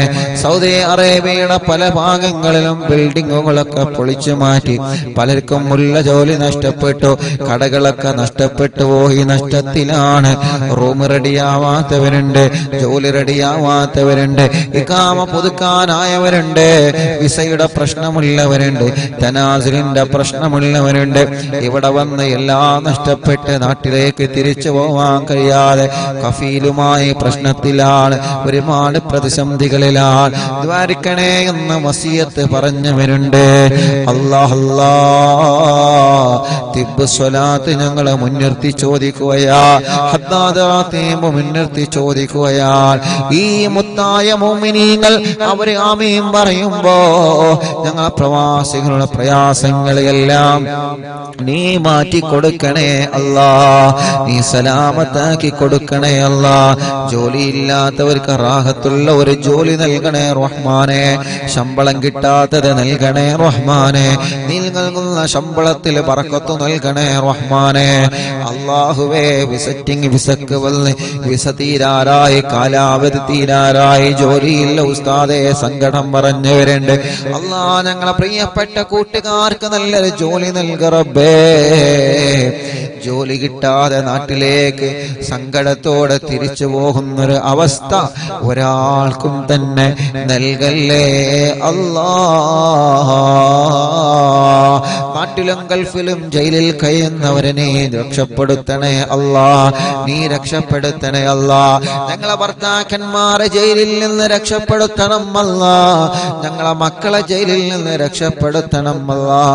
സൗദി അറേബ്യയുടെ പല ഭാഗങ്ങളിലും ബിൽഡിങ്ങുകളൊക്കെ പൊളിച്ചു മാറ്റി പലർക്കും ഉള്ള ജോലി നഷ്ടപ്പെട്ടു. കടകളൊക്കെ നഷ്ടപ്പെട്ടു പോയി. നഷ്ടത്തിലാണ്. റൂം റെഡിയാവാത്തവരുണ്ട്, ജോലി റെഡിയാവാത്തവരുണ്ട്, ഇഖാമ പുതുക്കാനായവരുണ്ട്, വിസയുടെ പ്രശ്നമുള്ളവരുണ്ട്, തനാസുലിന്റെ പ്രശ്നമുള്ളവരുണ്ട്. ഇവിടെ വന്ന് എല്ലാം നഷ്ടപ്പെട്ട് നാട്ടിലേക്ക് തിരിച്ചു പോവാൻ കഴിയാതെ കഫീലുമായി പ്രശ്നത്തിലാണ്. ഒരുപാട് പ്രതിസന്ധികളിലാണ്. ദ്വാരിക്കണേ എന്ന വസിയത്ത് പറഞ്ഞവരുണ്ട്. അല്ലാഹ് തിബ്ബ് സ്വലാത്ത് ഞങ്ങളെ മുൻനിർത്തി ചോദിക്കുകയാ. ഹദ്ദാദ് റാത്തീബ് മുൻനിർത്തി ചോദിക്കുകയാ. ഈ മുത്തായ മുഅ്മിനീങ്ങൾ അവർ ആമീൻ പറയുമ്പോ ഞങ്ങളെ പ്രവാസികളുടെ പ്രയാസങ്ങളെല്ലാം നീ മാറ്റി കൊടുക്കണേ അല്ലാ. നീ സലാമത്താക്കി കൊടുക്കണേ അല്ലാ. ജോലിയില്ലാത്തവർക്ക് റാഹത്തുള്ള ഒരു ജോലി നൽകണേ റഹ്മാനെ. ശമ്പളം കിട്ടാത്തത് നൽകണേ റഹ്മാനെ. നീ നൽകുന്ന ശമ്പളത്തിൽ ബറക്കത്ത് നൽകണേ റഹ്മാനെ. അല്ലാഹുവേ, വിസക്ക് വന്ന് വിസ തീരാറായി, കാലാവധി തീരാറായി, ജോലിയില്ല ഉസ്താദേ, സങ്കടം പറഞ്ഞവരുണ്ട്. അല്ലാ, ഞങ്ങളെ പ്രിയപ്പെട്ട കൂട്ടുകാർക്ക് നല്ലൊരു ജോലി നൽക റബ്ബേ. ജോലി കിട്ടാതെ നാട്ടിലേക്ക് സങ്കടത്തോടെ തിരിച്ചു പോകുന്നൊരു അവസ്ഥ ഒരാൾക്കും തന്നെ നൽകല്ലേ അല്ലാ. നാട്ടിലും ഗൾഫിലും ജയിലിൽ കഴിയുന്നവരെ നീ രക്ഷപ്പെടുത്തണേ അല്ലാ. നീ രക്ഷപ്പെടുത്തണേ അല്ലാ. ഞങ്ങളെ ഭർത്താക്കന്മാരെ ജയിലിൽ നിന്ന് രക്ഷപ്പെടുത്തണം അല്ലാ. ഞങ്ങളെ മക്കളെ ജയിലിൽ നിന്ന് രക്ഷപ്പെടുത്തണം അല്ലാ.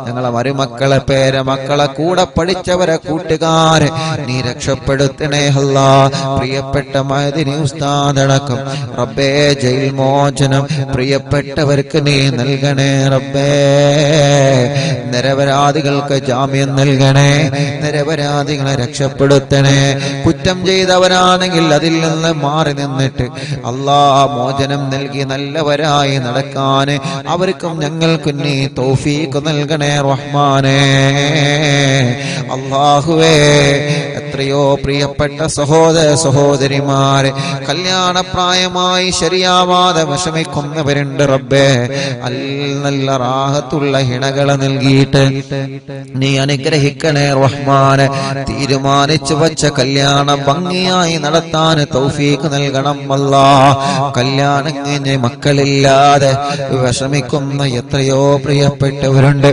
ഞങ്ങളെ മരുമക്കളെ, പേരമക്കളെ, കൂടെ പഠിച്ചവരെ, കൂട്ടുകാരെ നീ രക്ഷപ്പെടുത്തണേ അല്ലാ. പ്രിയപ്പെട്ട മഅ്ദിനി ഉസ്താദ് അടക്കം റബ്ബേ ജയിൽ മോചനം പ്രിയപ്പെട്ടവർക്ക് നീ നൽകണേ റബ്ബേ. നിരപരാധികൾക്ക് ജാമ്യം നൽകണേ. നിരപരാധികളെ രക്ഷപ്പെടുത്തണേ. കുറ്റം ചെയ്തവരാണെങ്കിൽ അതിൽ നിന്ന് മാറി നിന്നിട്ട് അല്ലാ മോചനം നൽകി നല്ലവരായി നടക്കാൻ അവർക്കും ഞങ്ങൾക്കും നീ തൗഫീഖ് നൽകണേ റഹ്മാനേ. അല്ലാഹുവേ, എത്രയോ പ്രിയപ്പെട്ട സഹോദര സഹോദരിമാരെ കല്യാണപ്രായമായി ശരിയാവാതെ വിഷമിക്കുന്നവരുണ്ട് റബ്ബേ. നല്ല റാഹത്തുള്ള ഹിണകളെ നൽകിയിട്ട് നീ അനുഗ്രഹിക്കണേ റഹ്മാനെ. തീരുമാനിച്ചു വച്ച കല്യാണം ഭംഗിയായി നടത്താൻ തൗഫീഖ് നൽകണം അല്ലാ. കല്യാണം കഴിഞ്ഞ് മക്കളില്ലാതെ വിഷമിക്കുന്ന എത്രയോ പ്രിയപ്പെട്ടവരുണ്ട്.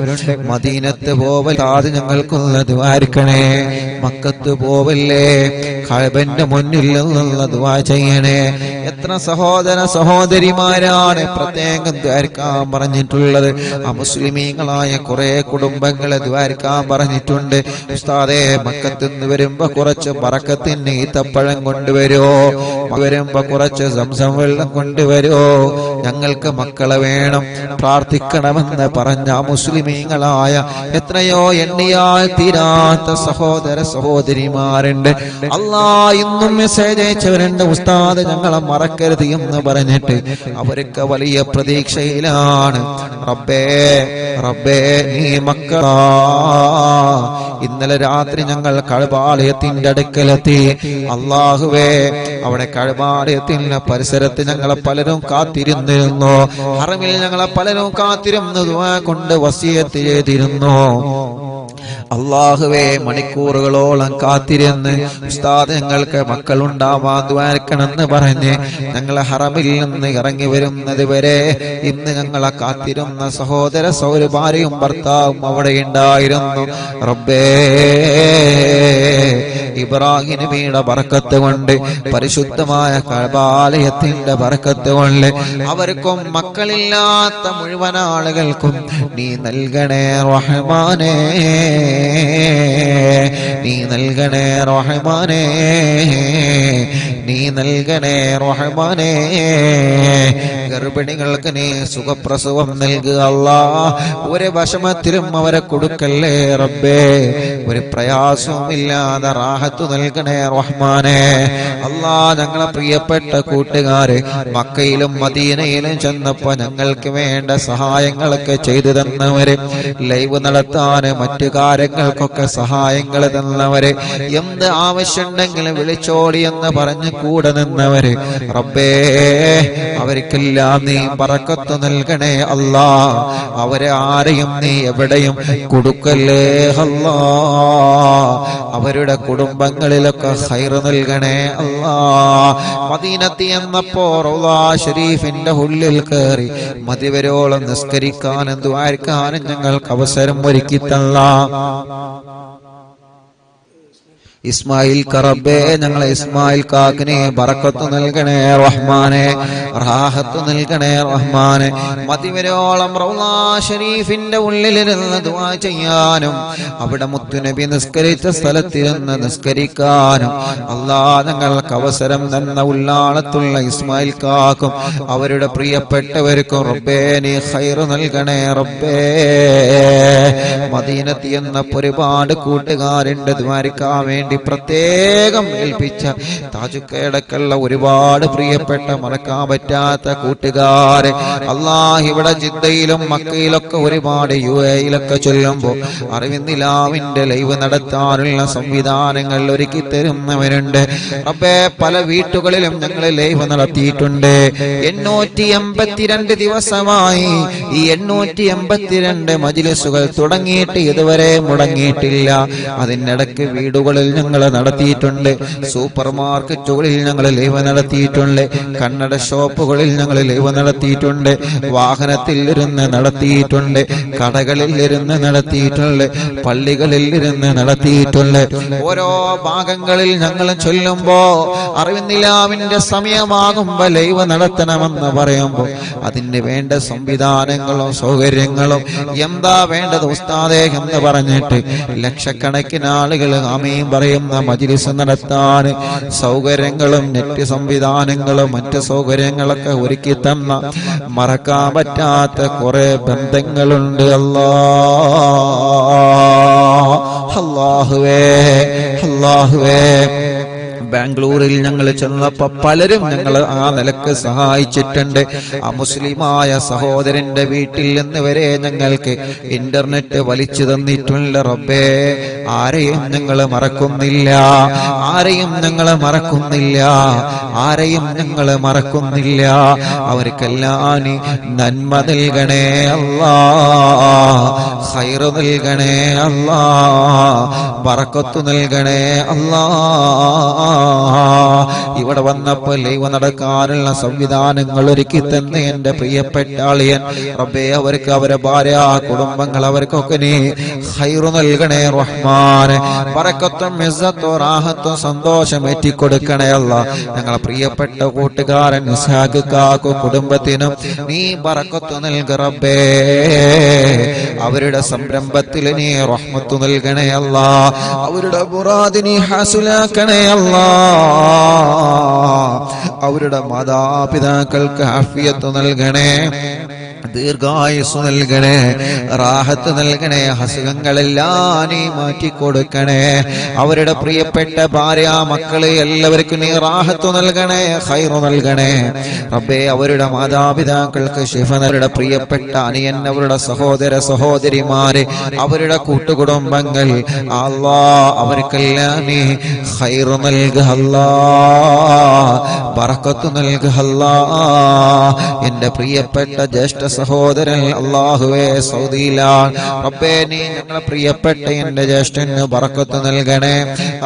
മദീനത്ത് പോവലാതെ ഞങ്ങൾക്കുള്ള ദുആരിക്കണേ. മക്കത്ത് പോവല്ലേ, കഅബന്റെ മുന്നിൽ നിന്നുള്ള ദുആ ചെയ്യണേ. എത്ര സഹോദര സഹോദരിമാരാണ് പ്രത്യേകം ദ്വാരക്കാൻ പറഞ്ഞിട്ടുള്ളത്. അമുസ്ലിമീങ്ങളായ കുറെ കുടുംബങ്ങളെ ദ്വാരക്കാൻ പറഞ്ഞിട്ടുണ്ട്. ഉസ്താദേ, മക്കത്ത് നിന്ന് വരുമ്പോ കുറച്ച് ബറക്കത്തിന് ഈത്തപ്പഴം കൊണ്ടുവരോ, വരുമ്പോ കുറച്ച് സംസം വെള്ളം കൊണ്ടുവരോ, ഞങ്ങൾക്ക് മക്കളെ വേണം, പ്രാർത്ഥിക്കണമെന്ന് പറഞ്ഞ മുസ്ലിമീങ്ങളായ എത്രയോ എണ്ണിയാൽ തീരാത്ത സഹോദര സഹോദരിമാരുണ്ട്. അല്ലാ, ഇന്നും മെസ്സേജ് അയച്ചവരുണ്ട്. ഉസ്താദ്, ഞങ്ങളെ മറക്കരുത് എന്ന് പറഞ്ഞിട്ട് അവർക്ക് വലിയ പ്രതീക്ഷയിലാണ്. റബ്ബേ റബ്ബേ, നീ മക്കളാ. ഇന്നലെ രാത്രി ഞങ്ങൾ കഅബാലയത്തിന്റെ അടുക്കലെത്തി. അല്ലാഹുവേ, അവിടെ കഅബാലയത്തിന്റെ പരിസരത്ത് ഞങ്ങളെ പലരും കാത്തിരുന്നിരുന്നു. ഹറമിൽ ഞങ്ങളെ പലരും കാത്തിരുന്നു, ദുആ കൊണ്ട് വസിയത്ത് ചെയ്തിരുന്നു. അല്ലാഹുവേ, മണിക്കൂറുകളോളം കാത്തിരുന്ന് ഉസ്താദ് ഞങ്ങൾക്ക് മക്കളുണ്ടാവാൻ ദ്വാരക്കണമെന്ന് പറഞ്ഞ് ഞങ്ങളെ ഹറമിൽ നിന്ന് ഇറങ്ങി വരുന്നത് വരെ ഇന്ന് ഞങ്ങളെ കാത്തിരുന്ന സഹോദര ഭാര്യയും ഭർത്താവും അവിടെ ഉണ്ടായിരുന്നു. റബ്ബേ, ഇബ്രാഹിം നബിയുടെ ബറക്കത്ത് കൊണ്ട്, പരിശുദ്ധമായ കഅബാലയത്തിന്റെ ബറക്കത്ത് കൊണ്ട് അവർക്കും മക്കളില്ലാത്ത മുഴുവൻ ആളുകൾക്കും നീ നൽകണേ റഹ്മാനേ. നീ നൽകണേ റഹ്മാനേ. നീ നൽകണേ റഹ്മാനേ. ഗർഭിണികൾക്ക് നീ സുഖപ്രസവം നൽകുക അല്ലാഹ്. ഒരു വിഷമത്തിലും അവരെ കൊടുക്കല്ലേ റബ്ബേ. ഒരു പ്രയാസവുമില്ലാതെ റാഹത്ത് നൽകണേ റഹ്മാനേ. അല്ലാഹ് ഞങ്ങളെ പ്രിയപ്പെട്ട കൂട്ടുകാര് മക്കയിലും മദീനയിലും ചെന്നപ്പോ ഞങ്ങൾക്ക് വേണ്ട സഹായങ്ങളൊക്കെ ചെയ്തു തന്നവര്, ലൈവ് നടത്താന് മറ്റു കാര്യങ്ങൾക്കൊക്കെ സഹായങ്ങൾ തന്നവര്, എന്ത് ആവശ്യമുണ്ടെങ്കിലും വിളിച്ചോടി എന്ന് പറഞ്ഞ് കൂടെ നിന്നവര് റബ്ബേ, അവർക്കെല്ലാം നീ ബറക്കത്ത് നൽകണേ അല്ലാഹ്. അവരെ ആരെയും നീ എവിടെയും കൊടുക്കല്ലേ അല്ലാഹ്. അവരുടെ കുടുംബങ്ങളിലൊക്കെ ഖൈർ നൽകണേ അല്ലാഹ്. മദീനത്ത് എന്നപ്പോ റൗളാ ഷരീഫിന്റെ ഉള്ളിൽ കയറി മതിവരോളം നിസ്കരിക്കാനും ദുആർക്കാനും ഞങ്ങൾക്ക് അവസരം ഒരുക്കി തന്ന ഇസ്മായിൽ റബ്ബേ, ഞങ്ങളെ ഇസ്മായിൽ കാക്കിനെ ബറക്കത്ത് നൽകണേ റഹ്മാനെ, റാഹത്ത് നൽകണേ റഹ്മാനെ. മതിവരോളം റൗളാ ഷരീഫിന്റെ ഉള്ളിലിരുന്ന് ദുആ ചെയ്യാനും അവിടെ മുത്തുനബി നിസ്കരിച്ച സ്ഥലത്തിരുന്ന് നിസ്കരിക്കാനും അല്ലാഹ് ഞങ്ങൾക്ക് അവസരം തന്ന ഉള്ളാളത്തുള്ള ഇസ്മായിൽ കാക്കും അവരുടെ പ്രിയപ്പെട്ടവർക്കും റബ്ബേ നീ ഖൈർ നൽകണേ റബ്ബേ. മദീനത്ത് എന്ന ഒരുപാട് കൂട്ടുകാരുണ്ട് ദ്വാരക്കാൻ വേണ്ടി പ്രത്യേകം ഏൽപ്പിച്ച താജുക്കടക്കുള്ള ഒരുപാട് പ്രിയപ്പെട്ട മറക്കാൻ പറ്റാത്ത കൂട്ടുകാരെ അല്ലാഹ് ഇവിടെ ജിദ്ദയിലും മക്കയിലൊക്കെ ഒരുപാട് UAE-യിലൊക്കെ ചൊല്ലുമ്പോൾ അറിവിന്ദിലാവിന്റെ ലൈവ് നടത്താനുള്ള സംവിധാനങ്ങൾ ഒരുക്കി തരുന്നവരുണ്ട് റബ്ബേ. പല വീട്ടുകളിലും ഞങ്ങൾ ലൈവ് നടത്തിയിട്ടുണ്ട്. 882 ദിവസമായി ഈ 882 മജ്‌ലിസുകൾ തുടങ്ങിയിട്ട് ഇതുവരെ മുടങ്ങിയിട്ടില്ല. അതിനിടയ്ക്ക് വീടുകളിൽ ഞങ്ങൾ നടത്തിയിട്ടുണ്ട്, സൂപ്പർ മാർക്കറ്റുകളിൽ ഞങ്ങൾ ലൈവ് നടത്തിയിട്ടുണ്ട്, കണ്ണട ഷോപ്പുകളിൽ ഞങ്ങൾ ലൈവ് നടത്തിയിട്ടുണ്ട്, വാഹനത്തിൽ ഇരുന്ന് നടത്തിയിട്ടുണ്ട്, കടകളിൽ ഇരുന്ന് നടത്തിയിട്ടുണ്ട്, പള്ളികളിൽ ഇരുന്ന് നടത്തിയിട്ടുണ്ട്. ഓരോ ഭാഗങ്ങളിൽ ഞങ്ങൾ ചൊല്ലുമ്പോ അറിവിന്ദിലാവിന്റെ സമയമാകുമ്പോ ലൈവ് നടത്തണമെന്ന് പറയുമ്പോൾ അതിന് വേണ്ട സംവിധാനങ്ങളും സൗകര്യങ്ങളും എന്താ വേണ്ടത് ഉസ്താദേ എന്ന് പറഞ്ഞിട്ട് ലക്ഷക്കണക്കിന് ആളുകൾ ആമീൻ പറയുന്ന മജ്‌ലിസ് നടത്താൻ സൗകര്യങ്ങളും നെറ്റ് സംവിധാനങ്ങളും മറ്റ് സൗകര്യങ്ങളൊക്കെ ഒരുക്കി തന്ന മറക്കാൻ പറ്റാത്ത കുറെ ബന്ധങ്ങളുണ്ട് അല്ലാഹുവേ. ബാംഗ്ലൂരിൽ ഞങ്ങൾ ചെന്നപ്പോ പലരും ഞങ്ങൾ ആ നിലക്ക് സഹായിച്ചിട്ടുണ്ട്. ആ മുസ്ലിമായ സഹോദരന്റെ വീട്ടിൽ നിന്ന് വരെ ഞങ്ങൾക്ക് ഇന്റർനെറ്റ് വലിച്ചു തന്നിട്ടുണ്ട് റബ്ബേ. ആരെയും ഞങ്ങൾ മറക്കുന്നില്ല, ആരെയും ഞങ്ങൾ മറക്കുന്നില്ല. അവർക്കെല്ലാം നന്മ നൽകണേ അല്ലാഹ്, ഖൈർ നൽകണേ അല്ലാഹ്, ബറക്കത്ത് നൽകണേ അല്ലാഹ്. ഇവിടെ വന്നപ്പോൾ ലൈവ് നടക്കാനുള്ള സംവിധാനങ്ങൾ ഒരുക്കി തന്നെ എന്റെ പ്രിയപ്പെട്ട ആളിയൻ റബ്ബേ, അവർക്ക് അവരെ ഭാര്യ കുടുംബങ്ങൾ അവർക്കൊക്കെ നീ ഖൈർ നൽകണേ റഹ്മാനെ. ബറക്കത്തും ഇസ്സത്തും റാഹത്തും സന്തോഷം ഏറ്റിക്കൊടുക്കണേ അല്ലാഹ്. ഞങ്ങളെ പ്രിയപ്പെട്ട കൂട്ടുകാരൻ ഇസ്ഹാഖ് കാക്കു കുടുംബത്തിനും നീ ബറക്കത്ത് നൽക റബ്ബേ. അവരുടെ സംരംഭത്തിൽ നീ റഹ്മത്ത് നൽകണേ അല്ലാഹ്. അവരുടെ മുറാദ് നീ ഹാസിലാക്കണേ അല്ലാഹ്. അവരുടെ മാതാപിതാക്കൾക്ക് ആഫിയത്ത് നൽകണേ, ദീർഘായുസ് നൽകണേ, റാഹത്ത് നൽകണേ, അസുഖങ്ങളെല്ലാം നീ മാറ്റിക്കൊടുക്കണേ. അവരുടെ പ്രിയപ്പെട്ട ഭാര്യ മക്കള് എല്ലാവർക്കും നീ റാഹത്ത് നൽകണേ, ഖൈർ നൽകണേ റബ്ബേ. അവരുടെ മാതാപിതാക്കൾക്ക് ശിഫ, അവരുടെ പ്രിയപ്പെട്ട അനിയൻ, അവരുടെ സഹോദര സഹോദരിമാര്, അവരുടെ കൂട്ടുകുടുംബങ്ങൾ അല്ലാഹ് അവർക്കെല്ലാം നീ ഖൈർ നൽകുക അല്ലാഹ്, ബറക്കത്ത് നൽകുക അല്ലാഹ്. എന്റെ പ്രിയപ്പെട്ട ജ്യേഷ്ഠ സഹോദരൻ അല്ലാഹുവേ സൗദിയിലാണ് റബ്ബേ, നീ ഞങ്ങളെ പ്രിയപ്പെട്ട എന്റെ ജ്യേഷ്ഠന് ബറക്കത്ത് നൽകണേ,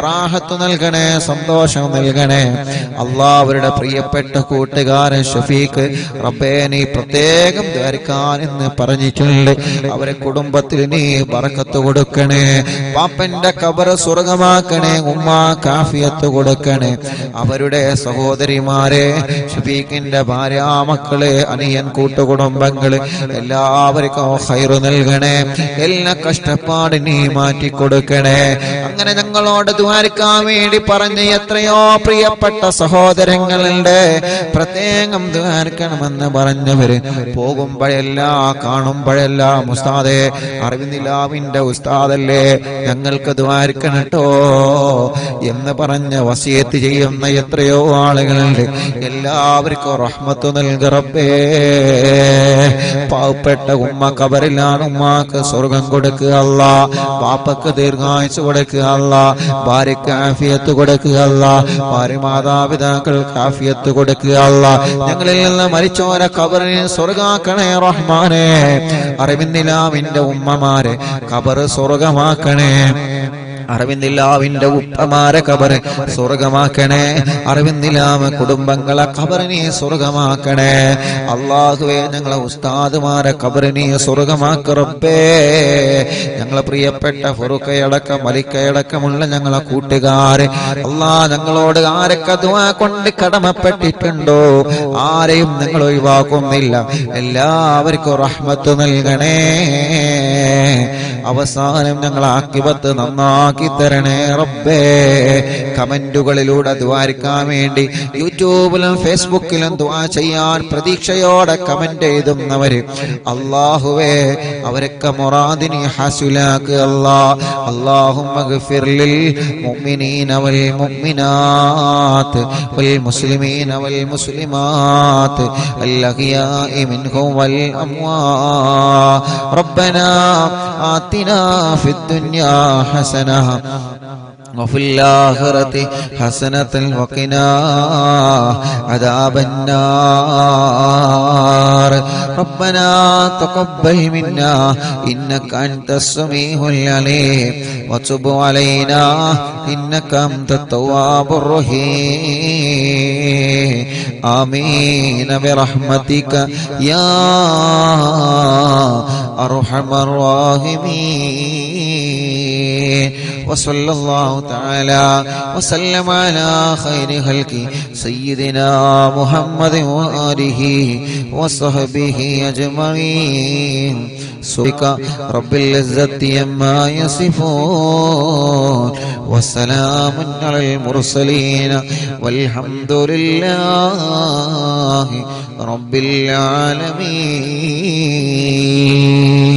റാഹത്ത് നൽകണേ, സന്തോഷം നൽകണേ അല്ലാഹ്. അവരുടെ പ്രിയപ്പെട്ട കൂട്ടുകാരൻ ഷഫീഖ് റബ്ബേ, നീ പ്രത്യേകം ദ്വാരക്കാൻ എന്ന് പറഞ്ഞിട്ടുണ്ട്. അവരെ കുടുംബത്തിൽ നീ ബറക്കത്ത് കൊടുക്കണേ, പാപ്പന്റെ ഖബർ സ്വർഗമാക്കണേ, ഉമ്മാക്ക് ആഫിയത്ത് കൊടുക്കണേ. അവരുടെ സഹോദരിമാരെ, ഷഫീഖിന്റെ ഭാര്യ മക്കളെ, അനിയൻ കൂട്ടുകുടുംബങ്ങൾ കുടുംബങ്ങൾ എല്ലാവർക്കും ഖൈറ് നൽകണേ, എല്ലാ കഷ്ടപ്പാടും നീ മാറ്റിക്കൊടുക്കണേ. അങ്ങനെ ഞങ്ങളോട് ദുആർക്കാൻ വേണ്ടി പറഞ്ഞ എത്രയോ പ്രിയപ്പെട്ട സഹോദരങ്ങളുണ്ട്. പ്രത്യേകം ദുആർക്കണമെന്ന് പറഞ്ഞവര് പോകുമ്പോഴെല്ലാം കാണുമ്പോഴെല്ലാം ഉസ്താദേ അറിവിന്ദിലാവിന്റെ ഉസ്താദല്ലേ ഞങ്ങൾക്ക് ദുആർക്കണട്ടോ എന്ന് പറഞ്ഞ് വസിയത്ത് ചെയ്യുന്ന എത്രയോ ആളുകളുണ്ട്. എല്ലാവർക്കും റഹ്മത്ത് നൽക റബ്ബേ. പാവപ്പെട്ട ഉമ്മ ഖബറിലാണ്, ഉമ്മാക്ക് സ്വർഗം കൊടുക്കുക അല്ലാ, ബാപ്പക്ക് ദീർഘായുസ് കൊടുക്കുക അല്ലാ, ഭാര്യക്ക് ആഫിയത്ത് കൊടുക്കുക അല്ലാ, ഭാര്യ മാതാപിതാക്കൾക്ക് ആഫിയത്ത് കൊടുക്കുക അല്ലാ. ഞങ്ങളിൽ നിന്ന് മരിച്ചോരെ ഖബറിനെ സ്വർഗാക്കണേ റഹ്മാനേ. അറിവിന്ദിലാവിന്റെ ഉമ്മമാരെ ഖബറ് സ്വർഗമാക്കണേ, അറിവിന്ദിലാവിന്റെ ഉപ്പമാരെ ഖബറ് സ്വർഗമാക്കണേ, അറിവിന്ദിലാവ് കുടുംബങ്ങളെ ഖബറിനെ സ്വർഗമാക്കണേ. അല്ലാഹുവേ ഞങ്ങളെ ഉസ്താദുമാരെ ഖബറിനെ സ്വർഗമാക്ക റബ്ബേ. ഞങ്ങളെ പ്രിയപ്പെട്ട ഫറുഖയടക്കം മലിക്കയടക്കമുള്ള ഞങ്ങളെ കൂട്ടുകാരെ അല്ലാ, ഞങ്ങളോട് ആരൊക്കെ ദുആ കൊണ്ട് കടമപ്പെട്ടിട്ടുണ്ടോ ആരെയും നിങ്ങൾ ഒഴിവാക്കുന്നില്ല. എല്ലാവർക്കും റഹ്മത്ത് നൽകണേ. അവസാനം ഞങ്ങൾ ആഖിബത്ത് നന്നാക്കി തരണേ റബ്ബേ. കമന്റുകളിലൂടെ ദുആർക്കാൻ വേണ്ടി യൂട്യൂബിലും ഫേസ്ബുക്കിലും ദുആ ചെയ്യാൻ പ്രതീക്ഷയോടെ കമന്റ് എഴുതുന്നവര് അല്ലാഹുവേ അവരൊക്കെ മുറാദിനി ഹസുലാക്ക് അല്ലാ. അല്ലാഹുമ്മ ഗഫിർ ലിൽ മുഅ്മിനീന വൽ മുഅ്മിനാത്ത് വൽ മുസ്ലിമീന വൽ മുസ്ലിമാത്ത് അൽ അഹ്യാഇ മിൻഹും വൽ അംവാത്. റബ്ബനാ ആതിനാ ഫിദ് ദുനിയാ ഹസന وفي الآخرة حسنة وقنا عذاب النار. ربنا تقبل منا إنك أنت السميع العليم وتب علينا إنك أنت التواب الرحيم. آمين برحمتك يا أرحم الراحمين. وصلى الله تعالى وسلم على خير خلق سيدنا محمد وآله وصحبه أجمعين. سبحانك رب العزة عما يصفون وسلام على المرسلين والحمد لله رب العالمين.